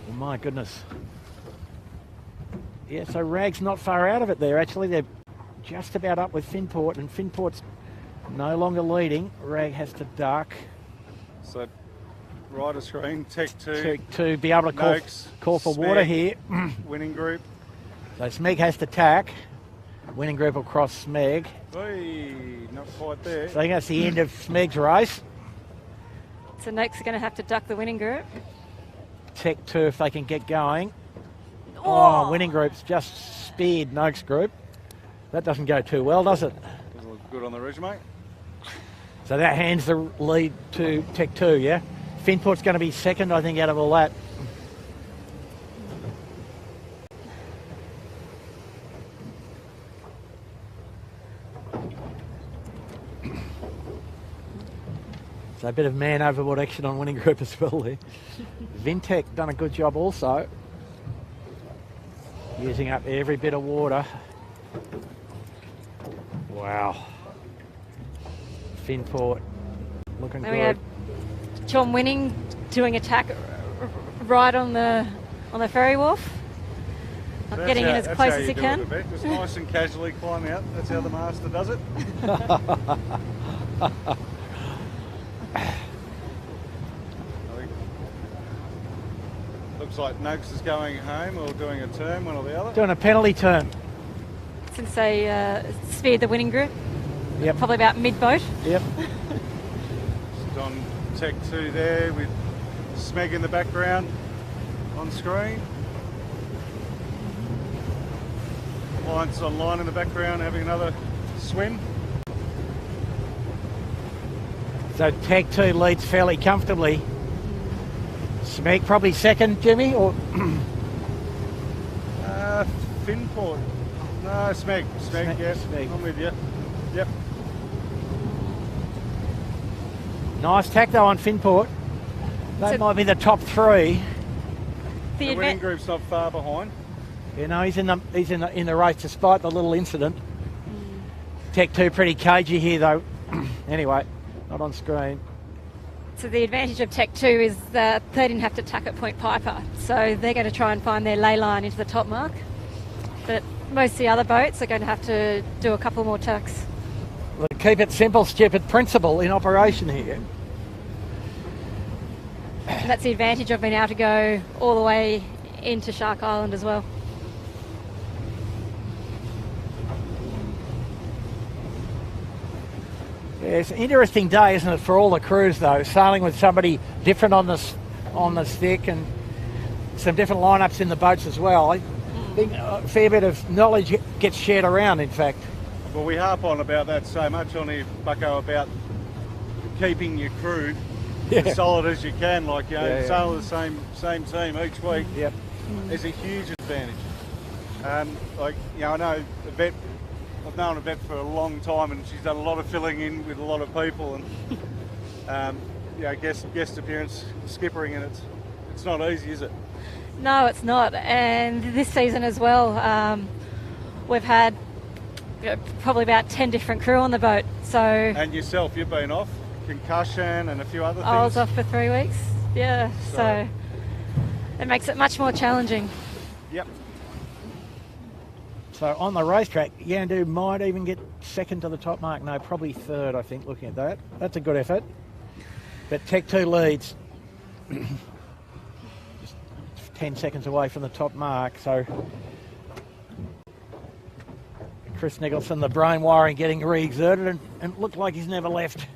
Oh, my goodness. Yeah, so Rag's not far out of it there actually. They're just about up with Finport, and Finport's no longer leading. Rag has to duck. So rider screen, Tech 2. To be able to call for water Smeg, here. Winning group. So Smeg has to tack. Winning group will cross Smeg. Hey, not quite there. So I think that's the end of Smeg's race. So Noakes are going to have to duck the winning group. Tech 2 if they can get going. Oh, winning group's just speared Noakes group. That doesn't go too well, does it? Doesn't look good on the resume. So that hands the lead to Tech 2, yeah? Finport's going to be second, I think, out of all that. So a bit of man overboard action on winning group as well there. Vintech done a good job also. Using up every bit of water. Wow. Finport looking Then good. we have John Winning doing attack right on the ferry wharf. That's Getting in as that's close how as you he do can. it a bit. Just nice and casually climb out. That's how the master does it. Looks like Noakes is going home or doing a turn, one or the other. Doing a penalty turn. Since they speared the winning group. Yep. Probably about mid-boat. Yep. Just on Tech 2 there with Smeg in the background on screen. Lions online in the background having another swim. So Tech 2 leads fairly comfortably. Smeg probably second, Jimmy, or Finport. No, Smeg. Yep. Smeg. I'm with you. Yep. nice tack though on Finport. That So- might be the top three. The winning group's not far behind. You know, he's in the race despite the little incident. Tech 2 pretty cagey here though. Anyway, not on screen. So the advantage of Tech 2 is that they didn't have to tack at Point Piper. So they're going to try and find their ley line into the top mark. But most of the other boats are going to have to do a couple more tacks. Well, keep it simple, stupid principle in operation here. And that's the advantage of being able to go all the way into Shark Island as well. Yeah, it's an interesting day, isn't it, for all the crews though, sailing with somebody different on the stick and some different lineups in the boats as well. I think a fair bit of knowledge gets shared around, in fact. Well, we harp on about that so much on here, Bucko, about keeping your crew as solid as you can. Like, you know, sail the same team each week. Yep. Is a huge advantage. Like, you know, I know a vet. I've known a vet for a long time, and she's done a lot of filling in with a lot of people, and you know, guest appearance, skippering, and it's not easy, is it? No, it's not. And this season as well, we've had probably about 10 different crew on the boat. So And yourself, you've been off, concussion, and a few other things. I was off for 3 weeks. Yeah, so it makes it much more challenging. Yep. So on the racetrack, Yandu might even get second to the top mark. No, probably third, I think, looking at that. That's a good effort. But Tech 2 leads. Just 10 seconds away from the top mark. So Chris Nicholson, the brain wiring getting re-exerted, and looked like he's never left.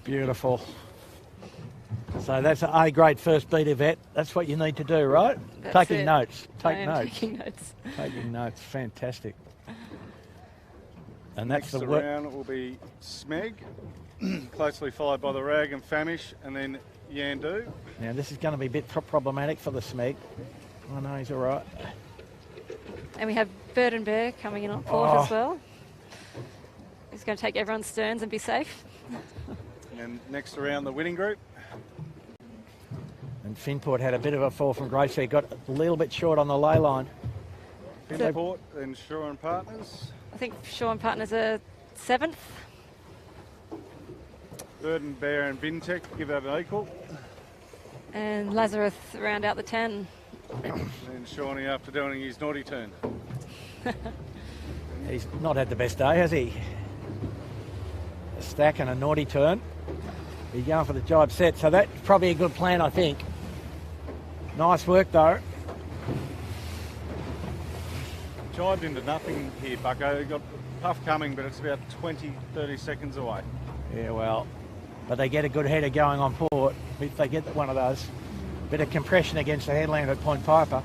Beautiful. So that's an A-grade first beat event. That's what you need to do, right? That's Taking it. notes. I Take am notes. taking notes. Taking notes. Fantastic. And that's Next the work. round will be Smeg, closely followed by the Rag and Famish, and then Yandu. Now this is going to be a bit problematic for the Smeg. I know he's all right. And we have Bird and Bear coming in on port as well. He's going to take everyone's sterns and be safe. And next around the winning group. And Finport had a bit of a fall from grace. He got a little bit short on the lay line. Finport and Shaw and Partners. I think Shaw and Partners are 7th. Bird and Bear and Vintech give that an equal. And Lazarus round out the 10. And Shawnee after doing his naughty turn. He's not had the best day, has he? A stack and a naughty turn. He's going for the jibe set, so that's probably a good plan, I think. Nice work, though. Jibed into nothing here, Bucko. He got puff coming, but it's about 20, 30 seconds away. Yeah, well, but they get a good header going on port if they get one of those. Bit of compression against the headland at Point Piper.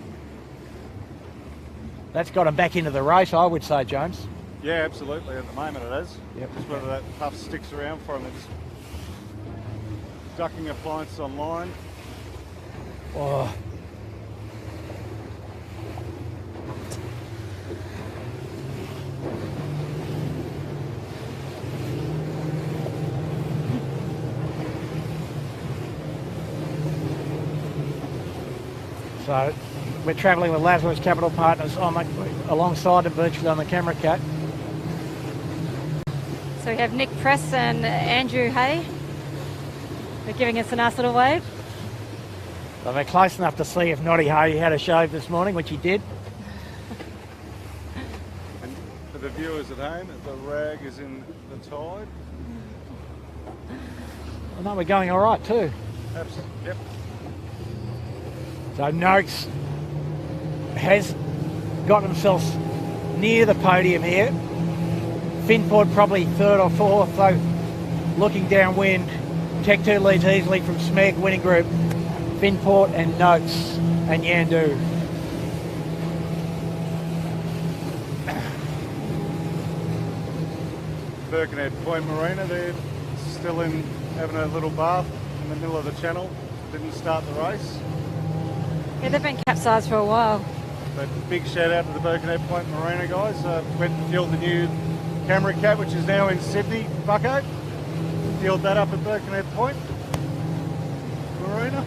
That's got them back into the race, I would say, James. Yeah, absolutely. At the moment it is. Yep. Just whether that puff sticks around for him. They're just ducking appliances online. Oh. So we're travelling with Lazarus Capital Partners alongside him virtually on the camera cat. So we have Nick Press and Andrew Hay. They're giving us a nice little wave. So we're close enough to see if Noddy Hay had a shave this morning, which he did. And for the viewers at home, the rag is in the tide. I know we're going all right too. Absolutely. Yep. So Noakes has got themselves near the podium here. Finport probably 3rd or 4th, though looking downwind. Tech 2 leads easily from Smeg, winning group. Finport and Noakes and Yandu. Birkenhead Point Marina, they're still in having a little bath in the middle of the channel. Didn't start the race. Yeah, they've been capsized for a while. But big shout out to the Birkenhead Point Marina guys. Went to field the new camera cat, which is now in Sydney, Bucko. Field that up at Birkenhead Point Marina.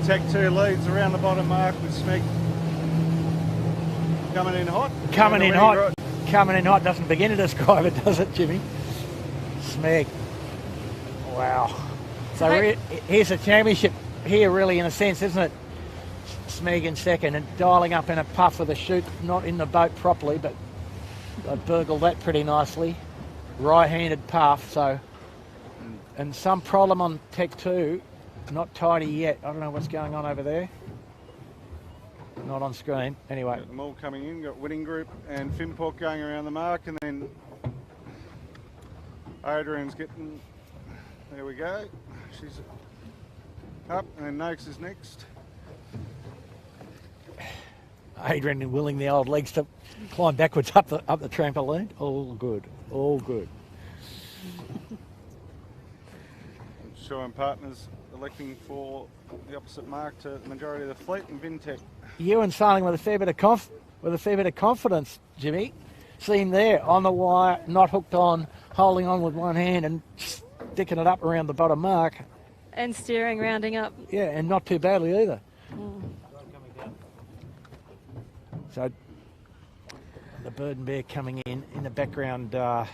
Tech 2 leads around the bottom mark with Smeg coming in hot. Coming in hot doesn't begin to describe it, does it, Jimmy? Smeg. Wow. So here's a championship here, really, in a sense, isn't it? Smeg in second and dialing up in a puff with a chute, not in the boat properly, but I burgled that pretty nicely. Right-handed puff, so... And some problem on Tech 2, not tidy yet. I don't know what's going on over there. Not on screen. Anyway. Got them all coming in. Got winning group and Finport going around the mark, and then Adrian's getting... There we go. She's up, and then Noakes is next. Adrian willing the old legs to climb backwards up the trampoline. All good. All good. Shaw and Partners electing for the opposite mark to the majority of the fleet, and Vintech. Ewan sailing with a fair bit of confidence, Jimmy. See him there on the wire, not hooked on, holding on with one hand and sticking it up around the bottom mark. And steering, rounding up. Yeah, and not too badly either. So the Bird and Bear coming in the background. You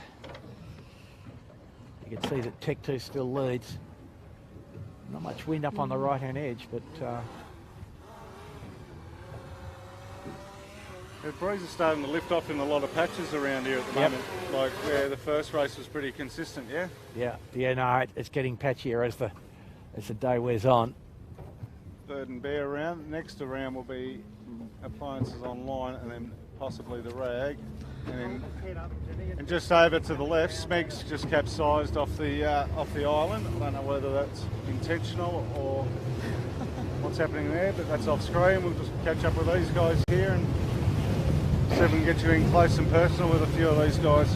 can see that Tech 2 still leads. Not much wind up on the right-hand edge, but... The breeze is starting to lift off in a lot of patches around here at the moment. Like where the first race was pretty consistent, yeah? Yeah, no, it's getting patchier as the day wears on. Bird and Bear around. Next around will be appliances online, and then possibly the rag. And just over to the left, Smeg's just capsized off the island. I don't know whether that's intentional or what's happening there, but that's off screen. We'll just catch up with these guys here and see if we can get you in close and personal with a few of these guys.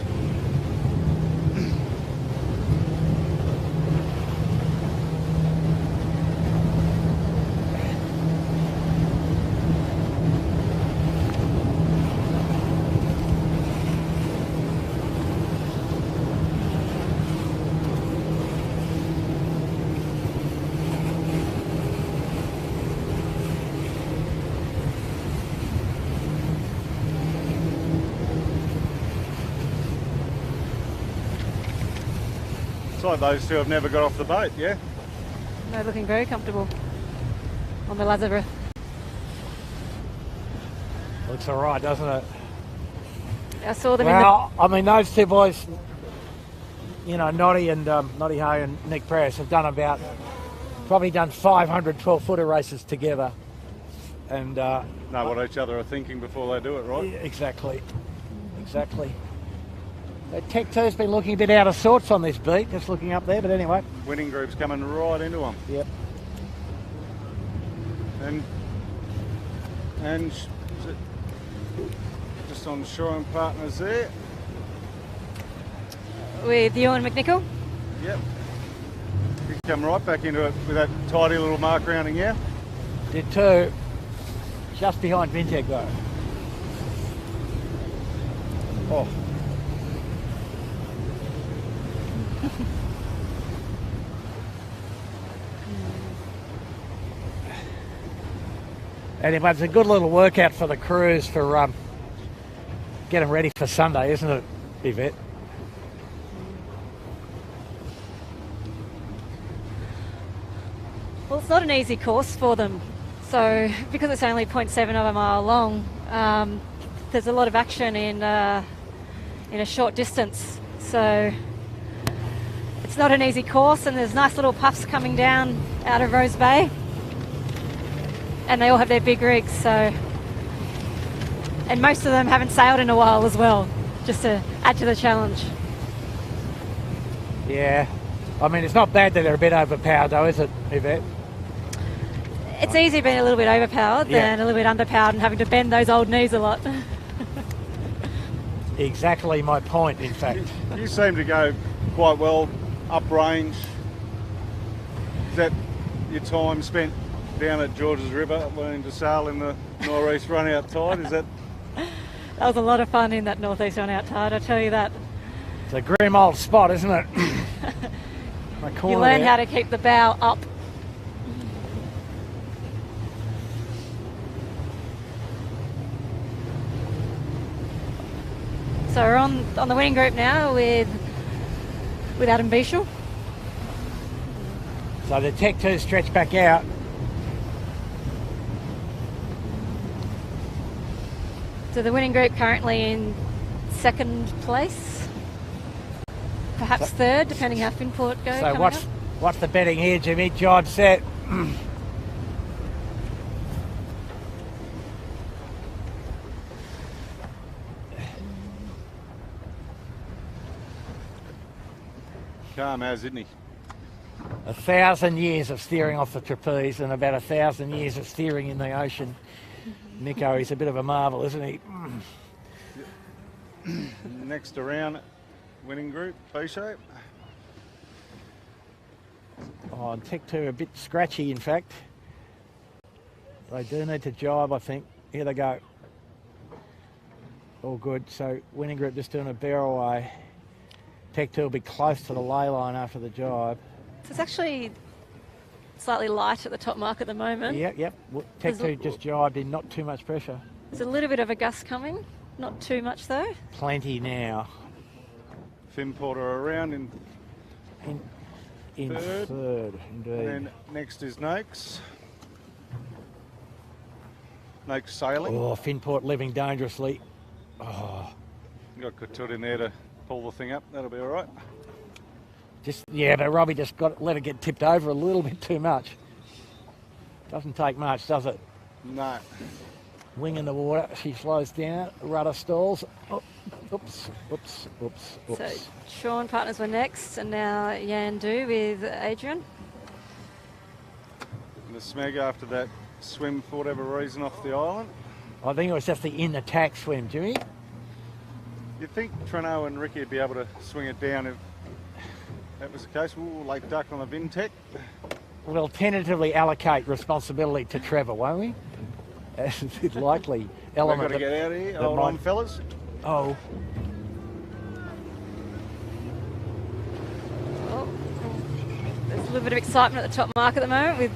like those two have never got off the boat, yeah? They're looking very comfortable on the Lazarus. Looks all right, doesn't it? I saw them Well, I mean, those two boys, you know, Noddy Hay and Nick Press have probably done 500 12-footer races together. And Know what each other are thinking before they do it, right? yeah, exactly. So Tech 2's been looking a bit out of sorts on this beat, just looking up there, but anyway. Winning group's coming right into them. Yep. And just on Shore Partners there. with Ewan McNichol. Yep. You come right back into it with that tidy little mark rounding, yeah? Did two, just behind Vintech though. Oh. Anyway, it's a good little workout for the crews for getting ready for Sunday, isn't it, Yvette? Well, it's not an easy course for them. So because it's only 0.7 of a mile long, there's a lot of action in a short distance. So it's not an easy course, and there's nice little puffs coming down out of Rose Bay. And they all have their big rigs, so... And most of them haven't sailed in a while as well, just to add to the challenge. Yeah. I mean, it's not bad that they're a bit overpowered though, is it, Yvette? It's easier being a little bit overpowered than a little bit underpowered and having to bend those old knees a lot. Exactly my point, in fact. You seem to go quite well uprange. Is that your time spent down at Georges River learning to sail in the northeast run out tide? Is that... That was a lot of fun in that northeast run out tide, I tell you that. It's a grim old spot, isn't it? You learn how to keep the bow up. So we're on the winning group now with Adam Bieshel. So the Tech 2 stretch back out. So the winning group currently in second place, perhaps third, depending how Finport go. So what's the betting here, Jimmy? Jibe set. Calm as, isn't he? 1,000 years of steering off the trapeze and about 1,000 years of steering in the ocean. Nico, he's a bit of a marvel, isn't he? Next around, winning group, B-shape. Oh, and Tech 2 a bit scratchy, in fact. They do need to jibe, I think. Here they go. All good. So winning group just doing a bear away. Tech 2 will be close to the lay line after the jibe. So it's actually slightly light at the top mark at the moment. Yep. Tech 2 just jibed in, not too much pressure. There's a little bit of a gust coming, not too much though. Plenty now. Finn Porter around in third, indeed. And next is Noakes. Noakes sailing. Oh, Finport living dangerously. Oh. Got Couture in there to pull the thing up. That'll be all right. But Robbie just let it get tipped over a little bit too much. Doesn't take much, does it? No. Wing in the water, she slows down, rudder stalls. Oh, oops. So Sean Partners were next, and now Yan Du with Adrian. And the Smeg after that swim for whatever reason off the island. I think it was just the in-attack swim, Jimmy. You'd think Treno and Ricky would be able to swing it down if that was the case. Ooh, Lake Duck on the Vintech. We'll tentatively allocate responsibility to Trevor, won't we? As a likely element. We've got to get out of here. Hold on, fellas. Oh. There's a little bit of excitement at the top mark at the moment with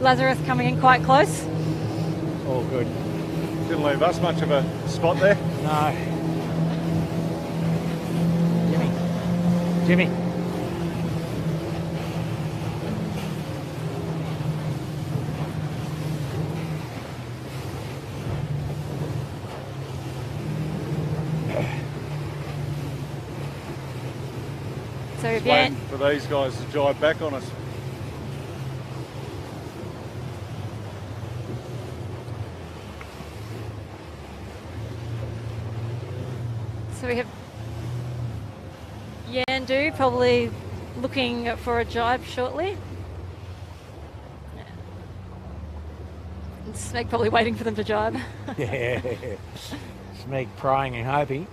Lazarus coming in quite close. All good. Didn't leave us much of a spot there. No. Jimmy. So if waiting for these guys to drive back on us. So we have Yandu probably looking for a jibe shortly. And Smeg probably waiting for them to jibe. Yeah. Smeg praying and hoping.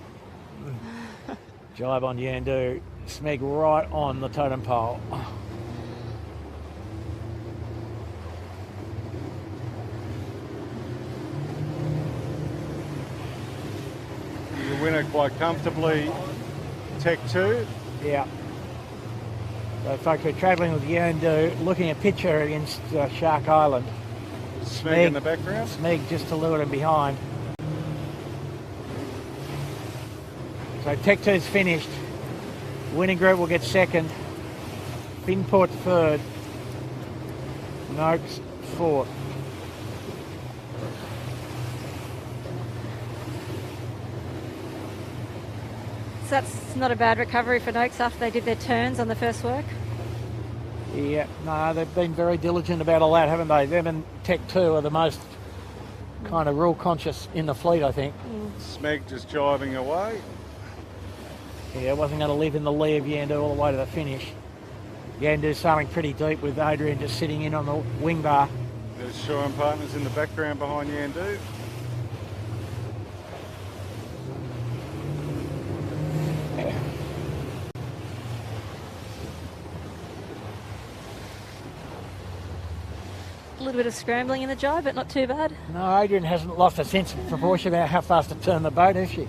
Jibe on Yandu. Smeg right on the totem pole. You win it quite comfortably, Tech 2. Yeah. So folks, we're travelling with Yandu, looking at picture against Shark Island. Smeg in the background. Smeg just a little bit behind. So Tech 2's finished. Winning group will get second. Finport third. Noakes fourth. So that's not a bad recovery for Noakes after they did their turns on the first work. Yeah, no, they've been very diligent about all that, haven't they? Them and Tech 2 are the most kind of rule conscious in the fleet, I think. Smeg just driving away. Yeah, wasn't going to live in the lee of Yandu all the way to the finish. Yandu's sailing pretty deep with Adrian just sitting in on the wing bar. There's Shaw and Partners in the background behind Yandu. A little bit of scrambling in the jibe, but not too bad. No, Adrian hasn't lost a sense of proportion about how fast to turn the boat, has she?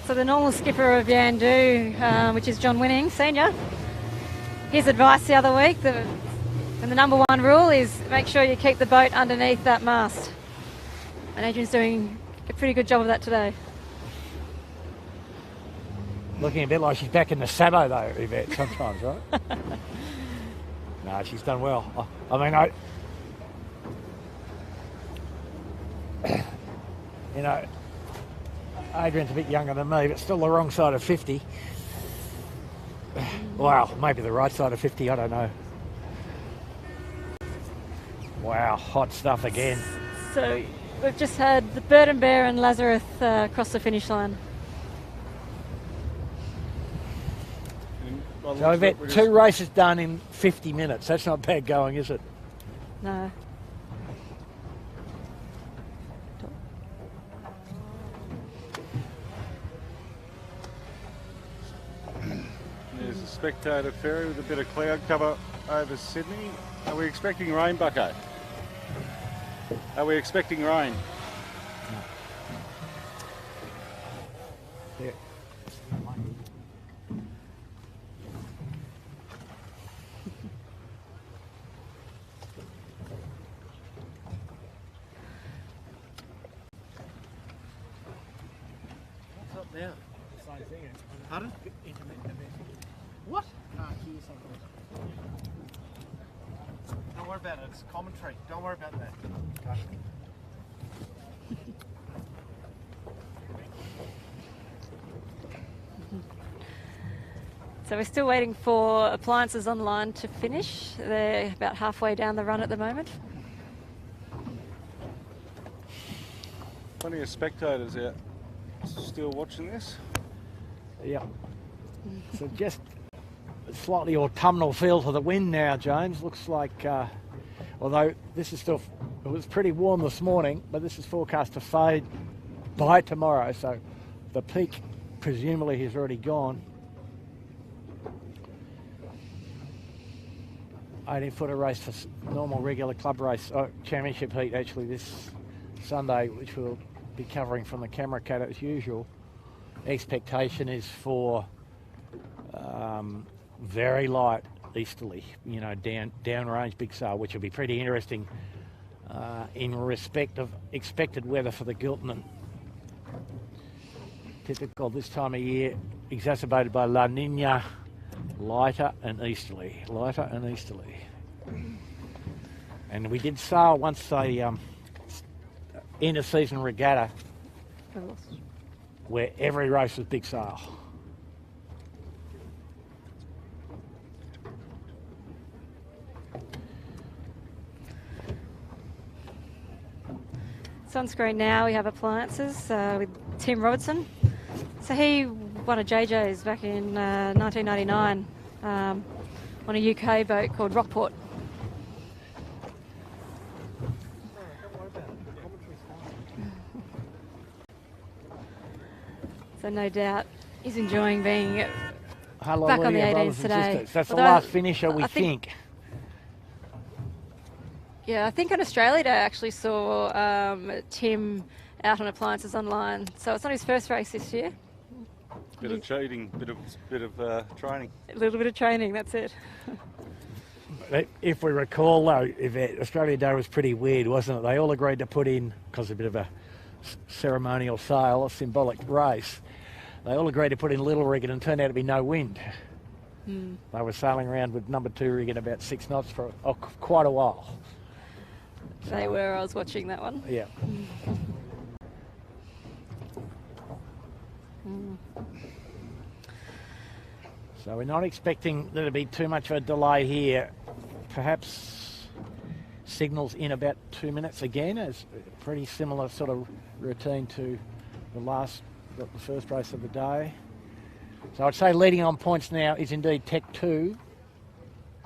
So the normal skipper of Yandu, which is John Winning, Senior, his advice the other week, and the number one rule is make sure you keep the boat underneath that mast. And Adrian's doing a pretty good job of that today. Looking a bit like she's back in the Sabo though, Yvette, sometimes, right? No, she's done well. I mean, you know, Adrian's a bit younger than me, but still the wrong side of 50. Well, maybe the right side of 50, I don't know. Wow, hot stuff again. So we've just had the Bird and Bear and Lazarus cross the finish line. So I've had 2 races done in 50 minutes. That's not bad going, is it? No. There's a spectator ferry with a bit of cloud cover over Sydney. Are we expecting rain, Bucko? Are we expecting rain? Yeah. What's up now? Same thing. Pardon? Intermittent event. What? Can't hear something. Don't worry about it. It's commentary. Don't worry about that. Okay. So we're still waiting for Appliances Online to finish. They're about halfway down the run at the moment. Plenty of spectators out still watching this. Yeah. So just a slightly autumnal feel to the wind now, James. Looks like, although this is still, it was pretty warm this morning, but this is forecast to fade by tomorrow. So the peak presumably has already gone. 18-footer race for normal regular club race, championship heat actually this Sunday, which we'll be covering from the camera cat as usual. Expectation is for very light easterly, you know, downrange big sail, which will be pretty interesting in respect of expected weather for the Giltinan. Typical this time of year, exacerbated by La Nina, lighter and easterly, lighter and easterly. And we did sail once a inter-season regatta where every race was big sail. On screen now we have appliances with Tim Robertson. So he won a JJ's back in 1999 on a UK boat called Rockport. So no doubt he's enjoying being back on the 18s today. That's the last finisher, we think. Yeah, I think on Australia Day I actually saw Tim out on appliances online. So it's not his first race this year. Bit of cheating, bit of training. A little bit of training, that's it. If we recall, though, Australia Day was pretty weird, wasn't it? They all agreed to put in, because a bit of a ceremonial sail, a symbolic race, they all agreed to put in little rig, and it turned out to be no wind. They were sailing around with number 2 rig at about 6 knots for quite a while. They were, I was watching that one. Yeah. So we're not expecting there to be too much of a delay here. Perhaps signals in about 2 minutes again, as a pretty similar sort of routine to the first race of the day. So I'd say leading on points now is indeed Tech 2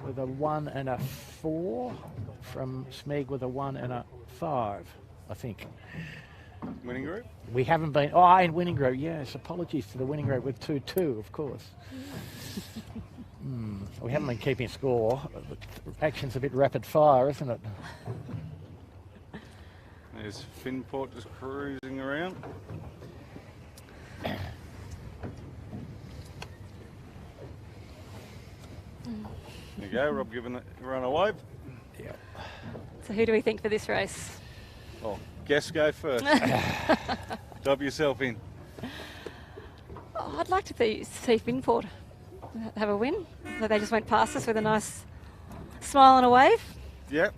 with a 1 and a 4 from Smeg with a 1 and a 5, I think. Winning group? We haven't been... Oh, in winning group, yes. Apologies to the winning group with 2-2, of course. We haven't been keeping score. Action's a bit rapid fire, isn't it? There's Finport just cruising around. There you go, Rob giving everyone a wave. Yeah. So who do we think for this race? Oh, guess go first. Dub yourself in. Oh, I'd like to see Finport have a win. They just went past us with a nice smile and a wave. Yep.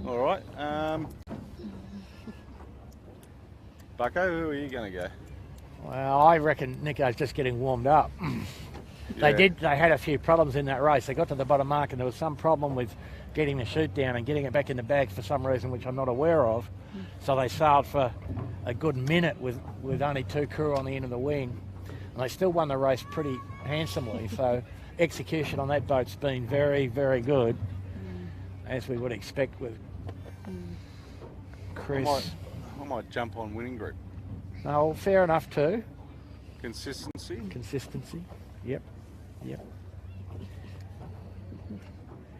All right. Bucko, who are you going to go? Well, I reckon Nico's just getting warmed up. Yeah. They had a few problems in that race. They got to the bottom mark and there was some problem with getting the chute down and getting it back in the bag for some reason which I'm not aware of. So they sailed for a good minute with only 2 crew on the end of the wing. And they still won the race pretty handsomely. So execution on that boat's been very, very good, as we would expect with Chris. I might jump on winning group. No, fair enough too. Consistency. Yep.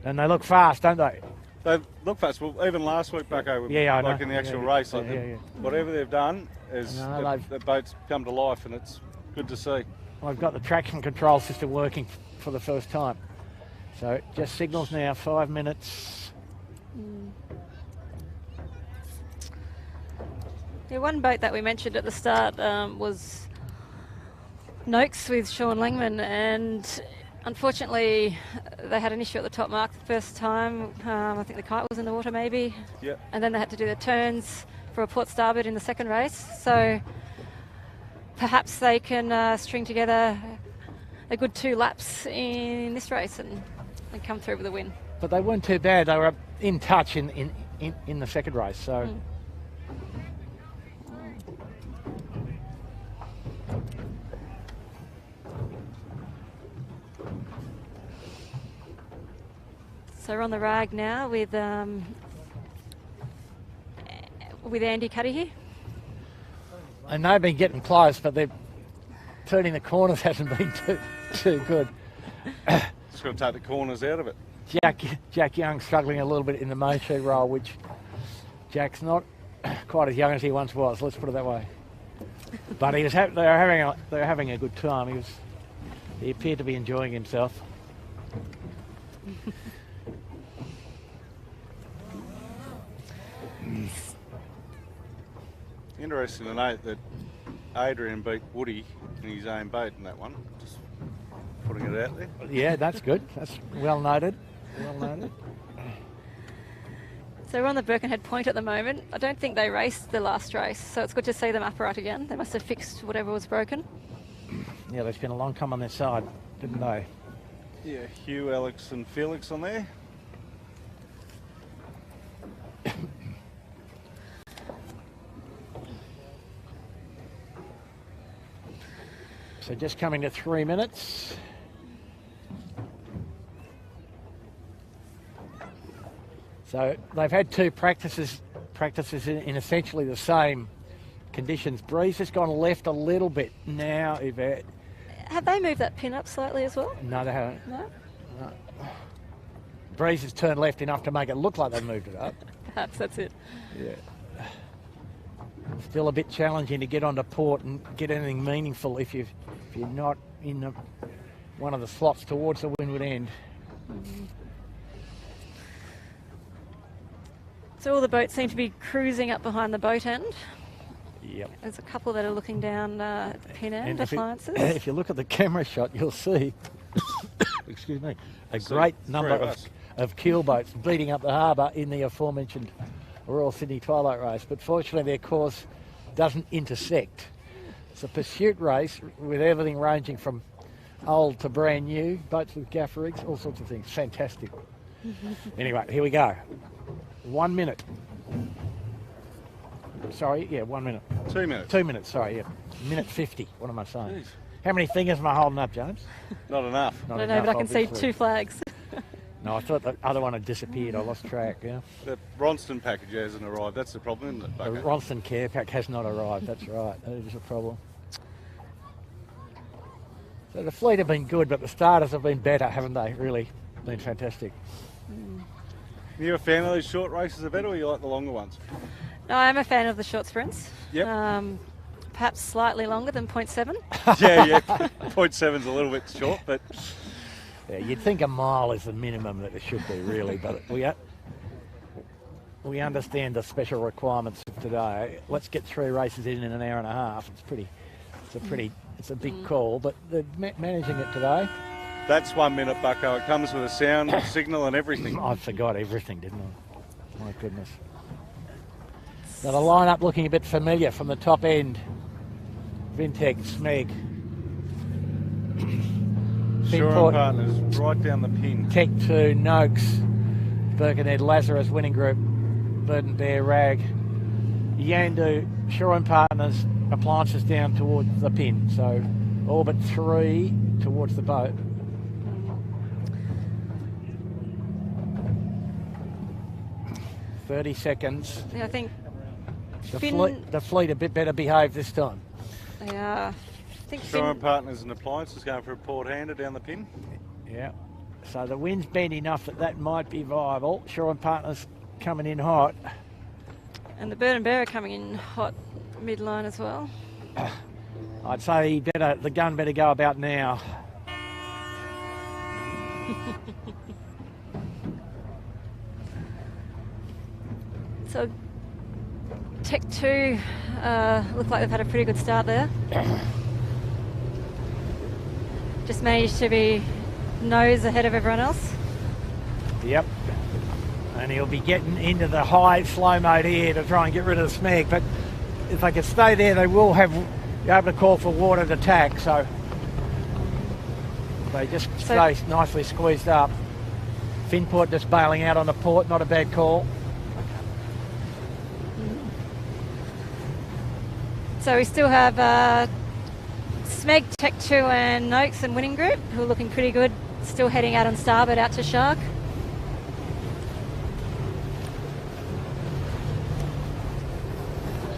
And they look fast, don't they? They look fast. Well, even last week, Bucko, I know. in the actual race, whatever they've done is the boat's come to life, and it's good to see. I've got the traction control system working for the first time. So just signals now, 5 minutes. Yeah, one boat that we mentioned at the start was Noakes with Sean Langman, and unfortunately they had an issue at the top mark the first time. I think the kite was in the water maybe. Yep. And then they had to do the turns for a port starboard in the second race. So perhaps they can string together a good 2 laps in this race and come through with a win. But they weren't too bad. They were in touch in the second race. So. So we're on the rag now with Andy Cuddihy. And they've been getting close, but they're turning the corners hasn't been too good. Just got to take the corners out of it. Jack Young struggling a little bit in the main sheet role, which Jack's not quite as young as he once was. Let's put it that way. But he was they were having a good time. He appeared to be enjoying himself. Interesting to note that Adrian beat Woody in his own boat in that one. Just putting it out there. Yeah, that's good. That's well noted. Well noted. So we're on the Birkenhead Point at the moment. I don't think they raced the last race, so it's good to see them upright again. They must have fixed whatever was broken. Yeah, they spent a long time on their side, didn't they? Yeah, Hugh, Alex and Felix on there. So just coming to 3 minutes. So they've had two practices in essentially the same conditions. Breeze has gone left a little bit now, Yvette. Have they moved that pin up slightly as well? No, they haven't. No? No. Breeze has turned left enough to make it look like they've moved it up. Perhaps that's it. Yeah. Still a bit challenging to get onto port and get anything meaningful if you're not in one of the slots towards the windward end. Mm. So all the boats seem to be cruising up behind the boat end. Yep. There's a couple that are looking down at the pin end, appliances. If you look at the camera shot, you'll see, excuse me, a great number of keel boats beating up the harbour in the aforementioned Royal Sydney Twilight Race. But fortunately, their course doesn't intersect. It's a pursuit race with everything ranging from old to brand new, boats with gaffer rigs, all sorts of things. Fantastic. Anyway, here we go. 1 minute. Sorry, yeah, 1 minute. 2 minutes. 2 minutes, sorry, yeah. Minute 50. What am I saying? Jeez. How many fingers am I holding up, James? Not enough. I don't know, but I can see obviously. 2 flags. No, I thought the other one had disappeared. I lost track, yeah. The Ronston package hasn't arrived. That's the problem, isn't it, The Bucko? Ronston care pack has not arrived. That's right. That is a problem. So the fleet have been good, but the starters have been better, haven't they? Really been fantastic. You a fan of those short races, Yvette, or you like the longer ones? No, I'm a fan of the short sprints. Yep. Perhaps slightly longer than 0.7. yeah. 0.7's a little bit short, but Yeah, you'd think a mile is the minimum that it should be, really, but we understand the special requirements of today. Let's get 3 races in an hour and a half. It's a big call, but they're managing it today. that's 1 minute, Bucko. It comes with a sound signal and everything. I forgot everything, didn't I? My goodness. Now the lineup looking a bit familiar from the top end. Vintec, Smeg. Sure, Finport, partners right down the pin. Tech 2, Noakes, Birkenhead, Lazarus, Winning Group, Burden Bear, Rag, Yandu, Shore and Partners, appliances down towards the pin. So all but 3 towards the boat. .30 seconds. Yeah, I think The fleet a bit better behaved this time. they are. I think Shore and Partners and Appliances going for a port hander down the pin. Yeah. So the wind's bent enough that might be viable. Shore and Partners coming in hot. and the Bird and Bear are coming in hot midline as well. I'd say the gun better go about now. So Tech 2 look like they've had a pretty good start there. Just managed to be nose ahead of everyone else. Yep. And he'll be getting into the high slow mode here to try and get rid of the Smeg. But if they can stay there, they will be able to call for water to tack. So they just stay nicely squeezed up. Finport just bailing out on the port, not a bad call. So we still have Smeg, Tech 2 and Noakes and Winning Group, who are looking pretty good, still heading out on starboard out to Shark.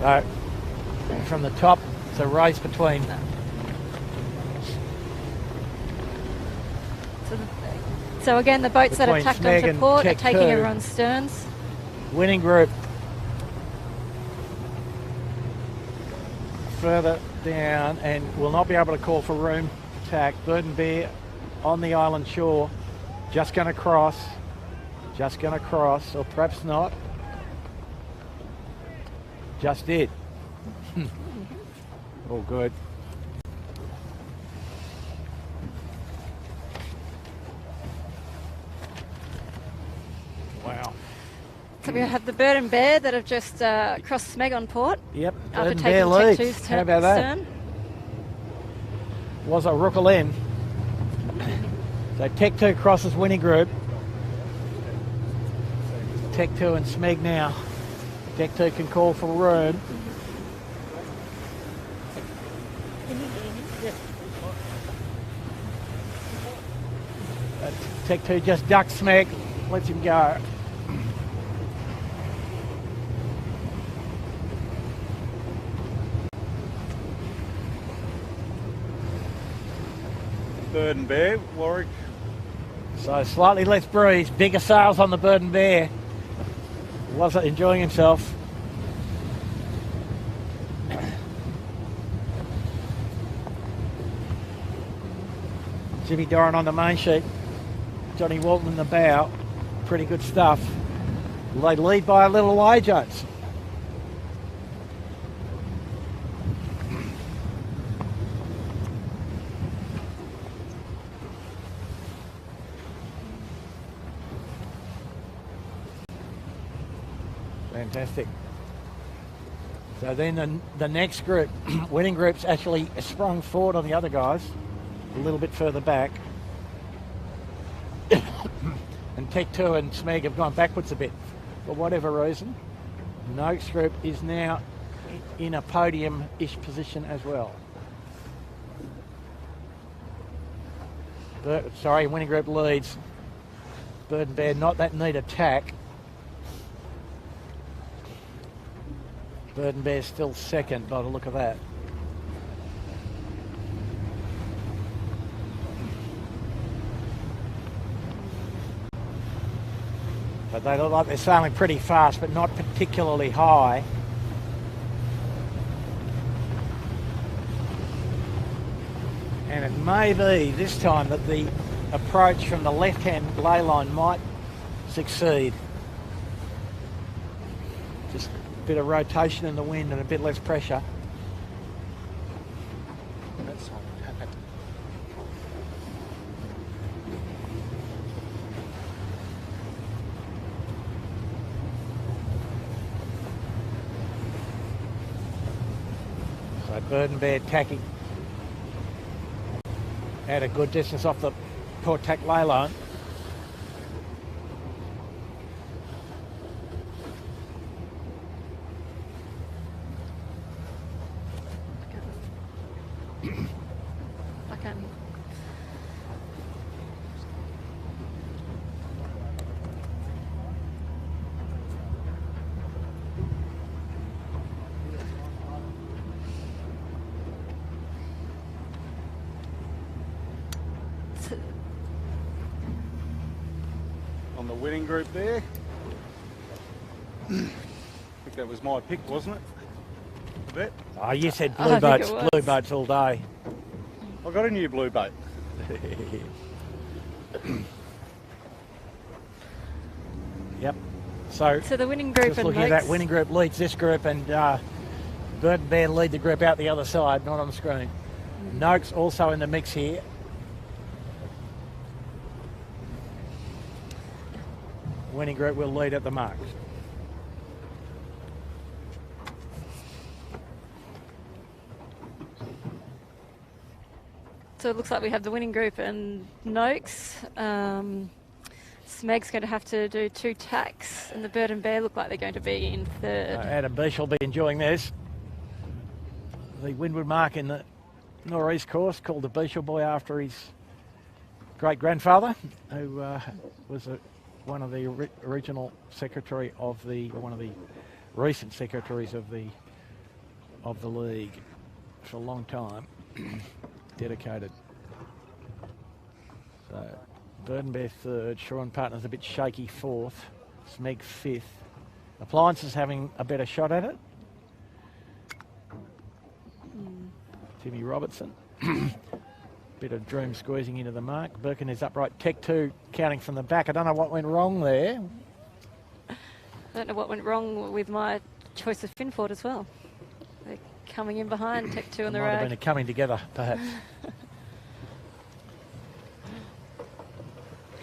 So from the top, it's a race between So again, the boats that have Between tacked Smeg onto and port are Tech taking 2. everyone's sterns. Winning Group. Further down and will not be able to call for room tack. Bird and Bear on the island shore. Just going to cross, or perhaps not. Just did. All good. Wow. So we have the Bird and Bear that have just crossed Smeg on port. Yep, After Bird and taking Bear Tech leads. 2's How about that? stern. Was a Rookle in. So Tech 2 crosses winning group. Tech 2 and Smeg now. Tech 2 can call for room. But Tech 2 just ducks Smeg, lets him go. Bird and Bear, Warwick. So slightly less breeze, bigger sails on the Bird and Bear. Wasn't enjoying himself. Jimmy Doran on the main sheet. Johnny Walton in the bow. Pretty good stuff. They lead by a little way, Jones. Fantastic. So then the next group, winning group's actually sprung forward on the other guys, a little bit further back. And Tech 2 and Smeg have gone backwards a bit for whatever reason. Noakes group is now in a podium-ish position as well. Winning group leads. Bird and Bear not that neat attack. Bird and Bear still second by the look of that. But they look like they're sailing pretty fast, but not particularly high. And it may be this time that the approach from the left-hand ley line might succeed. Just a bit of rotation in the wind and a bit less pressure. That's all that happened. So Bird and Bear tacking at a good distance off the port tack ley line. Okay. On the winning group there. I think that was my pick, wasn't it? A bit. Oh, you said I blue think boats, it was. blue boats all day. I got a new blue boat. Yep. So So the winning group just and looking at that, Noakes- winning group leads this group, and Bird and Bear lead the group out the other side, not on the screen. Noakes also in the mix here. Winning group will lead at the marks. So it looks like we have the winning group and Noakes. Smeg's going to have to do 2 tacks, and the Bird and Bear look like they're going to be in third. Adam Beach will be enjoying this. The windward mark in the northeast course, called the Beachel Boy after his great-grandfather, who was one of the original secretary of one of the recent secretaries of the league for a long time. Dedicated. So Bird and Bear third, Shaw and Partners a bit shaky fourth, Smeg fifth. Appliance is having a better shot at it. Timmy Robertson. Bit of Droom squeezing into the mark. Birkin is upright. Tech 2 counting from the back. I don't know what went wrong there. I don't know what went wrong with my choice of Finford as well. They're coming in behind, Tech 2 on the Might have rag. been a coming together, perhaps.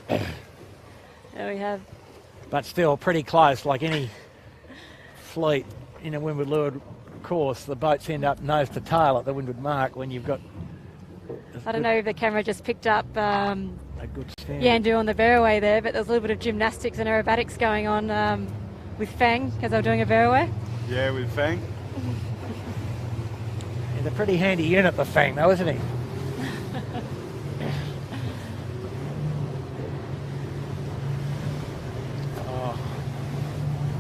There we have but still pretty close. Like any fleet in a windward leeward course, the boats end up nose to tail at the windward mark when you've got. I don't know if the camera just picked up a good stand. Yandu on the Veraway there, but there's a little bit of gymnastics and aerobatics going on with Fang because they were doing a Veraway. Yeah, with Fang. He's a pretty handy unit, the Fang, though, isn't he? Oh,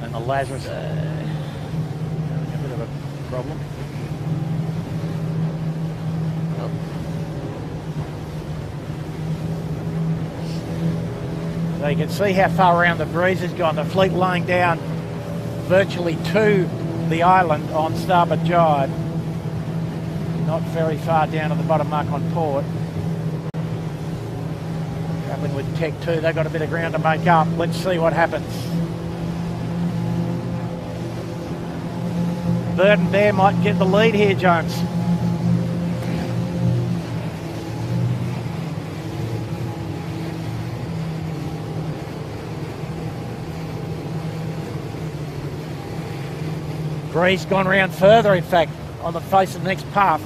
and the Lazarus. A bit of a problem. So you can see how far around the breeze has gone. The fleet laying down virtually to the island on starboard jibe. Not very far down at the bottom mark on port. Travelling with Tech 2, they've got a bit of ground to make up. Let's see what happens. Bird and Bear might get the lead here, Jones. Breeze gone round further, in fact, on the face of the next path.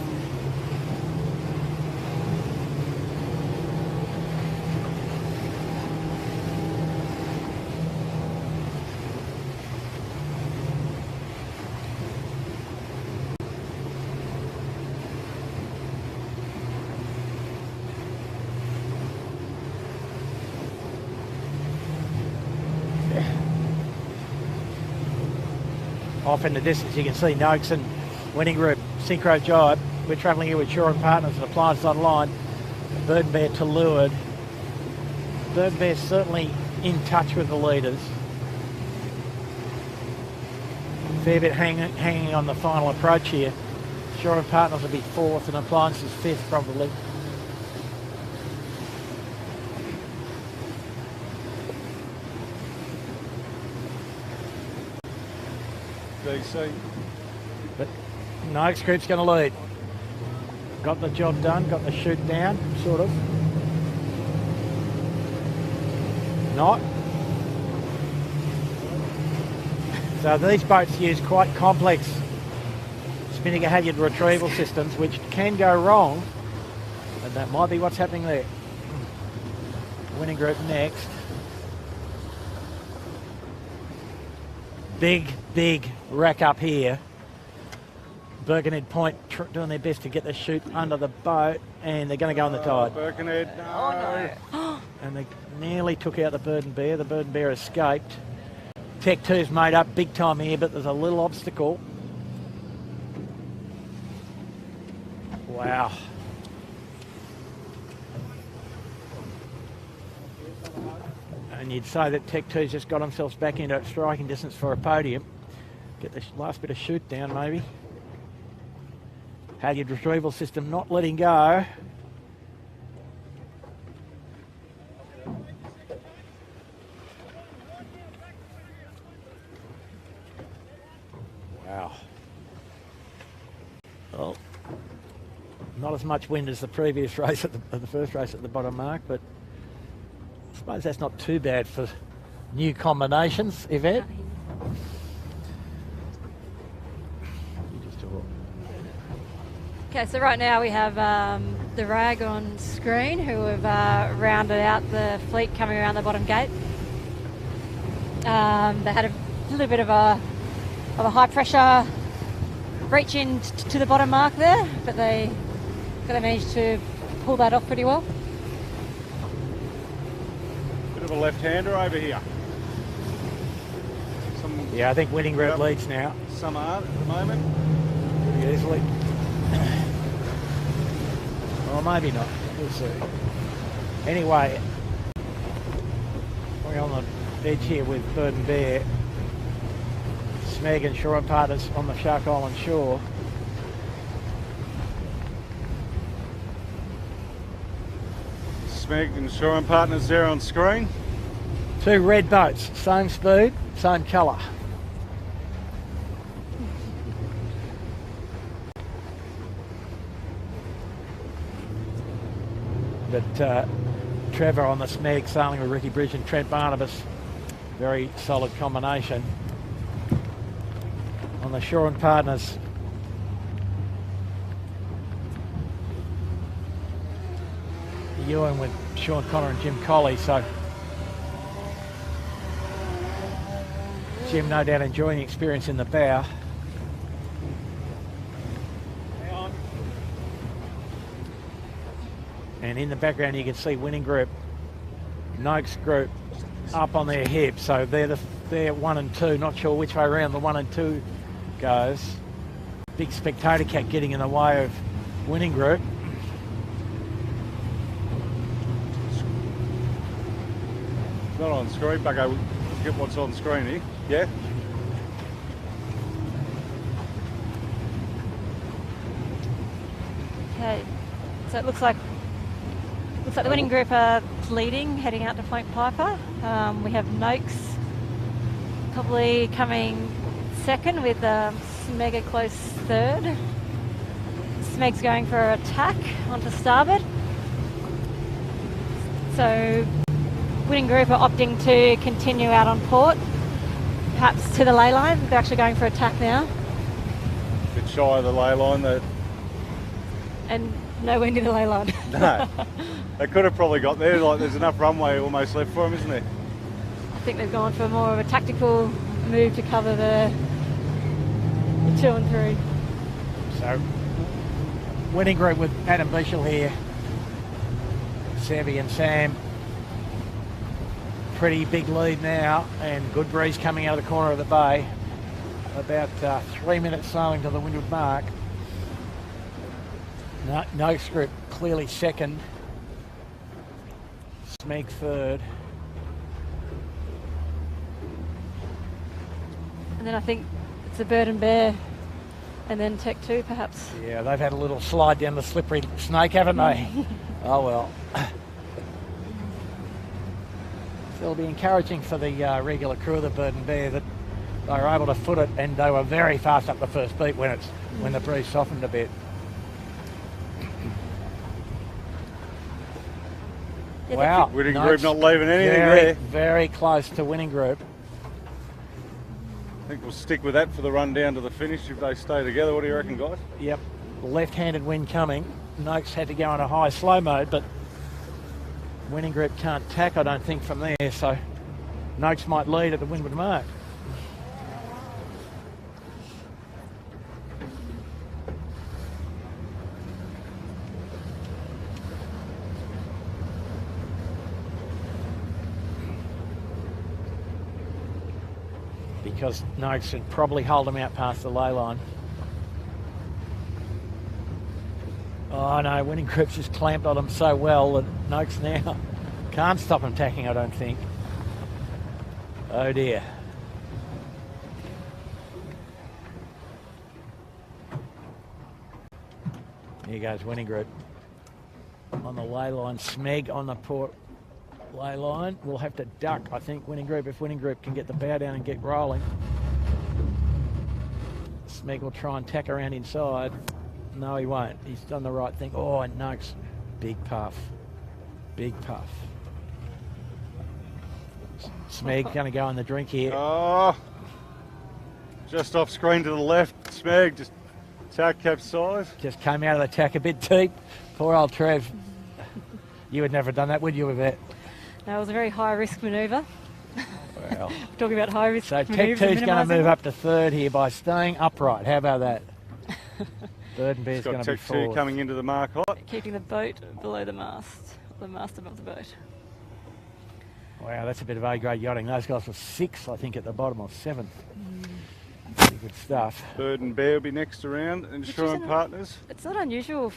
Off in the distance you can see Noakes and winning group synchro jibe. We're travelling here with Shore and Partners and Appliances Online. Bird and Bear to leeward. Bird and Bear certainly in touch with the leaders. Fair bit hanging on the final approach here. Shore and Partners will be fourth and Appliances fifth probably. DC. But Noakes group's going to lead. Got the job done, got the shoot down, sort of. Not. So these boats use quite complex spinning halyard retrieval systems which can go wrong, and that might be what's happening there. Winning group next. Big rack up here. Birkenhead Point doing their best to get the chute under the boat, and they're going to go on the tide. Birkenhead, no. Oh no. And they nearly took out the Bird and Bear. The Bird and Bear escaped. Tech 2's made up big time here, but there's a little obstacle. Wow. And you'd say that Tech 2's just got themselves back into striking distance for a podium. Get the last bit of shoot down maybe. Halyard retrieval system not letting go. Wow. Well, not as much wind as the previous race, the first race at the bottom mark, but I suppose that's not too bad for new combinations, Yvette. Okay, so right now we have the RAG on screen who have rounded out the fleet coming around the bottom gate. They had a little bit of a high pressure reach in to the bottom mark there, but they managed to pull that off pretty well. Bit of a left-hander over here. Yeah, I think winning group leads now. Some are at the moment. Pretty easily. Well, maybe not. We'll see. Anyway, we're on the edge here with Bird and Bear. Smeg and Shore and Partners on the Shark Island shore. Smeg and Shore and Partners there on screen. Two red boats, same speed, same colour. But Trevor on the Smeg sailing with Ricky Bridge and Trent Barnabas Very solid combination on the Shaw Partners. Ewan with Sean Connor and Jim Colley, so Jim no doubt enjoying the experience in the bow. And in the background you can see winning group, Noakes group up on their hip, so they're 1 and 2, not sure which way around the 1 and 2 goes. Big spectator cat getting in the way of winning group. It's not on screen, Bucko. We'll get what's on screen here. Yeah? Okay, so it looks like the winning group are leading, heading out to Point Piper. We have Noakes probably coming second with Smeg a close third. Smeg's going for an attack onto starboard. So winning group are opting to continue out on port, perhaps to the ley line. They're actually going for attack now. A bit shy of the ley line. And nowhere near the ley line. No. They could have probably got there. Like, there's enough runway almost left for them, isn't there? I think they've gone for more of a tactical move to cover the 2 and 3. So winning group with Adam Beechel here, Savvy and Sam. Pretty big lead now, and good breeze coming out of the corner of the bay. About 3 minutes sailing to the windward mark. Noakes group clearly second. Smeg third. And then I think it's a Bird and Bear and then Tech 2 perhaps. Yeah, they've had a little slide down the slippery snake, haven't they? Oh well. So it'll be encouraging for the regular crew of the Bird and Bear that they were able to foot it, and they were very fast up the first beat when the breeze softened a bit. Yeah, Wow. Winning group not leaving anything there. Very close to winning group. I think we'll stick with that for the run down to the finish if they stay together. What do you reckon, guys? Yep, left-handed wind coming. Noakes had to go on a high slow mode, but winning group can't tack, I don't think, from there, so Noakes might lead at the windward mark. Because Noakes would probably hold them out past the ley line. Oh no, winning group's just clamped on them so well that Noakes now can't stop them tacking, I don't think. Oh dear. Here goes winning group. On the ley line, Smeg on the port ley line. We'll have to duck, I think, winning group, if winning group can get the bow down and get rolling. Smeg will try and tack around inside. No, he won't. He's done the right thing. Oh, and Noakes. Big puff. Big puff. Smeg going to go on the drink here. Oh, just off screen to the left. Smeg just tack capsize. Just came out of the tack a bit deep. Poor old Trev. You would never have done that, would you, Yvette? No, it was a very high-risk manoeuvre. Well, We're talking about high-risk so manoeuvres. Tech 2's going to move up to third here by staying upright. How about that? Bird and Bear's going to be Tech 2 fourth. coming into the mark hot. Keeping the boat below the mast above the boat. Wow, that's a bit of A-grade yachting. Those guys were 6, I think, at the bottom, or 7. Pretty good stuff. Bird and Bear will be next around. Insurance Partners. It's not unusual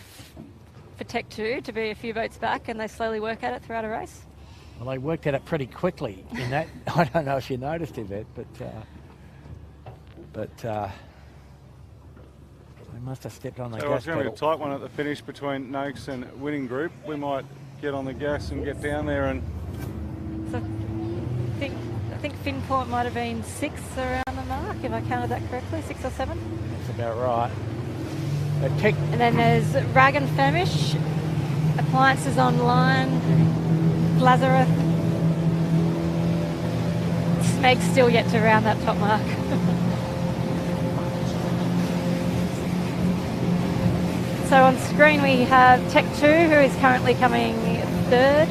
for Tech 2 to be a few boats back and they slowly work at it throughout a race. Well, they worked at it pretty quickly in that. I don't know if you noticed it, but they must have stepped on the So gas it's going to be pedal. a tight one at the finish between Noakes and winning group. We might get on the gas and get down there and... So I think Finn Point might have been 6 around the mark, if I counted that correctly, 6 or 7. That's about right. And then there's Rag and Famish, Appliances Online, Lazarus, Smeg's still yet to round that top mark. So on screen we have Tech 2, who is currently coming third.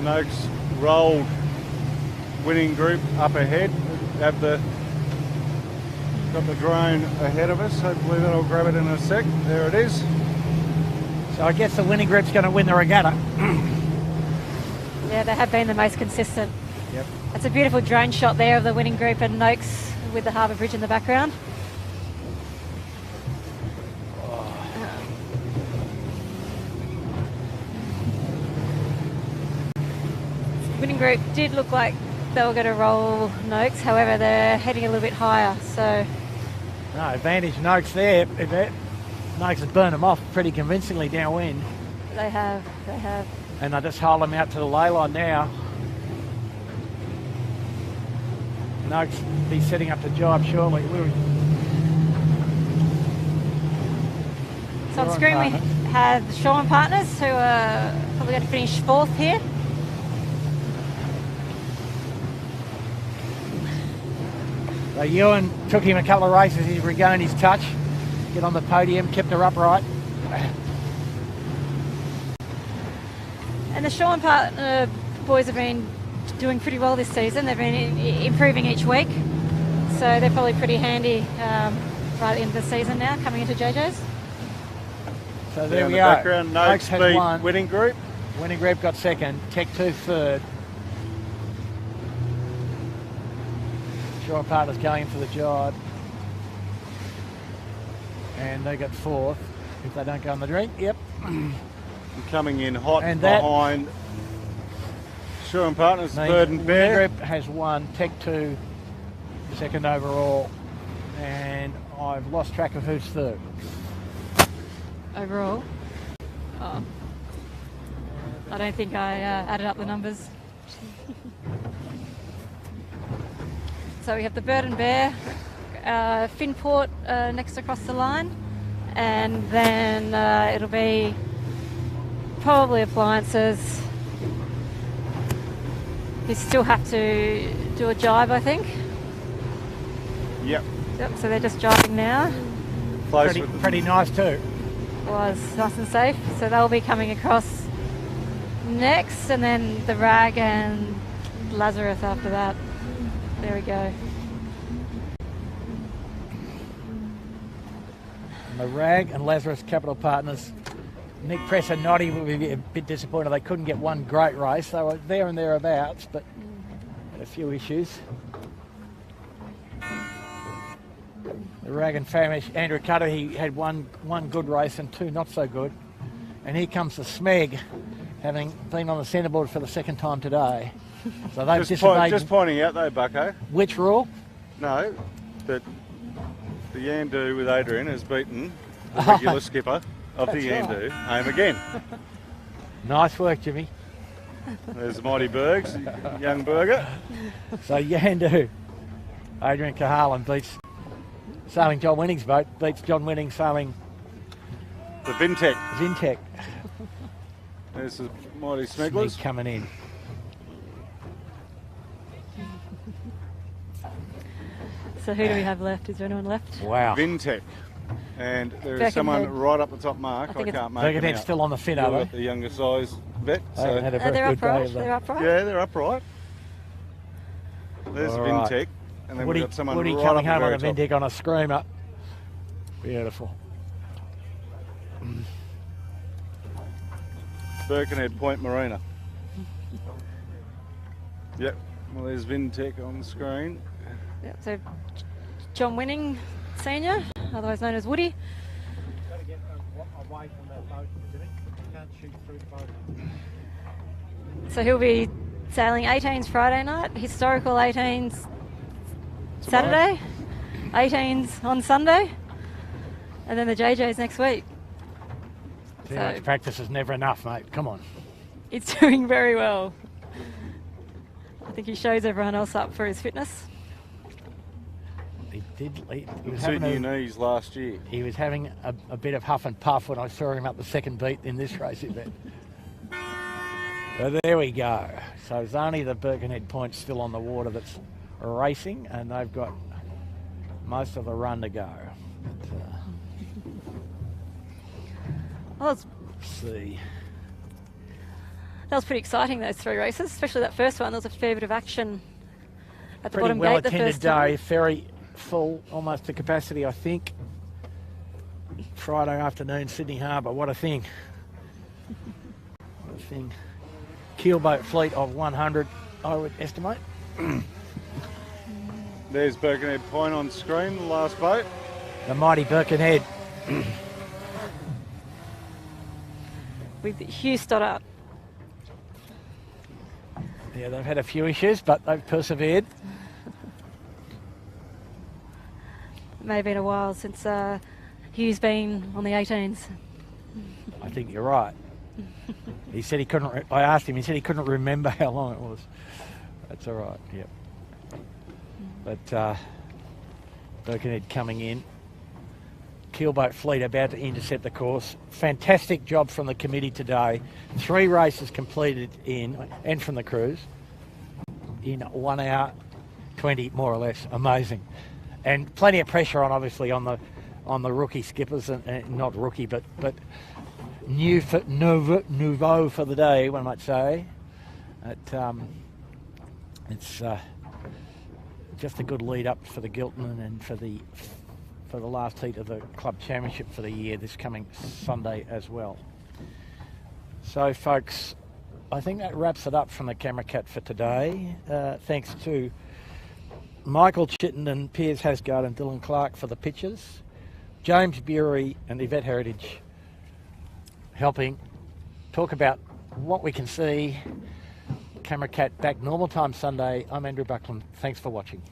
Noakes rolled winning group up ahead. Got the drone ahead of us. Hopefully that'll grab it in a sec. There it is. So I guess the winning group's going to win the regatta. Yeah, they have been the most consistent. Yep. That's a beautiful drone shot there of the winning group and Noakes with the harbour bridge in the background. Winning group did look like they were going to roll Noakes, however they're heading a little bit higher, so... No, advantage Noakes there. Noakes has burned them off pretty convincingly downwind. They have. And they just hold them out to the ley line now. Noakes will be setting up the job shortly. So on screen we have the Shaw and Partners, who are probably going to finish fourth here. So Ewan took him a couple of races, he's regained his touch. Get on the podium, kept her upright. And the Shaw and Partner boys have been doing pretty well this season. They've been improving each week. So they're probably pretty handy right at the end of the season now, coming into JJ's. So there we the are. Background, Noakes had beat won. winning group. Winning group got second, Tech 2 third. Shaw Partners going for the job. And they got fourth. If they don't go on the drink, yep. And coming in hot And that- behind Shaw and Partners, The third and winning bear. group has won, Tech 2 second overall. And I've lost track of who's third. Overall. Oh. I don't think I added up the numbers. So we have the Bird and Bear, Finport next across the line, and then it'll be probably Appliances. You still have to do a jibe, I think. Yep. Yep, so they're just jibing now. Close Pretty, with the pretty nice too. Was nice and safe, so they'll be coming across next, and then the Rag and Lazarus after that. There we go. And the Rag and Lazarus Capital Partners. Nick Press and Noddy will be a bit disappointed they couldn't get one great race. They were there and thereabouts, but had a few issues. The Rag and Famish, Andrew Cutter, he had one good race and two not so good. And here comes the Smeg, having been on the centreboard for the second time today. So they've disobeyed. just pointing out though, Bucko. Which rule? No, that the Yandu with Adrian has beaten the regular skipper of the That's Yandu home again. Nice work, Jimmy. There's the Mighty Bergs, young Burger. So Yandu, Adrian Cahalan beats sailing John Winning's boat, beats John Winning sailing The Vintech. Vintech. There's the Mighty Smegglers. Smeg coming in. So who do we have left? Is there anyone left? Wow. Vintech. And there is Birkenhead. someone right up the top mark. I think it's can't make him Birkenhead's out. still on the fin, They've are got they? the younger size vet. They had a very They're good day upright. of that. They're upright. Yeah, they're upright. There's All right. Vintech. And then Woody, we've got someone Woody right coming up home the on very a top. Vintech on a screamer. Beautiful. Birkenhead Point Marina. Yep. Well, there's Vintech on the screen. Yep, so John Winning Senior, otherwise known as Woody. Got to get away from that boat, Jimmy. You can't shoot through the boat. So he'll be sailing 18s Friday night, historical 18s Tomorrow. Saturday, 18s on Sunday, and then the JJ's next week. Too So- much practice is never enough, mate. Come on. It's doing very well. I think he shows everyone else up for his fitness. He did. He was Two having new knees last year. he was having a bit of huff and puff when I saw him up the second beat in this race event. So there we go. So it's only the Birkenhead Point still on the water that's racing, and they've got most of the run to go. But, Well, let's see. that was pretty exciting, those 3 races, especially that first one. There was a fair bit of action at the Pretty bottom well gate the attended first time. day, very full, almost to capacity, I think. Friday afternoon, Sydney Harbour. What a thing! What a thing! Keelboat fleet of 100, I would estimate. There's Birkenhead Point on screen, the last boat. The mighty Birkenhead. With Hugh Stoddart. Yeah, they've had a few issues, but they've persevered. It may have been a while since Hugh's been on the 18s. I think you're right. He said he couldn't. I asked him. He said he couldn't remember how long it was. That's all right. Yep. But Birkenhead coming in. Keelboat fleet about to intercept the course. Fantastic job from the committee today. 3 races completed and from the cruise in 1 hour 20, more or less. Amazing, and plenty of pressure on, obviously, on the rookie skippers, and not rookie, but nouveau for the day, one might say. It's just a good lead up for the Gilton and for the last heat of the club championship for the year this coming Sunday as well. So, folks, I think that wraps it up from the Camera Cat for today. Thanks to Michael Chittenden, Piers Hasgard and Dylan Clark for the pictures. James Bury and Yvette Heritage helping talk about what we can see. Camera Cat back normal time Sunday. I'm Andrew Buckland. Thanks for watching.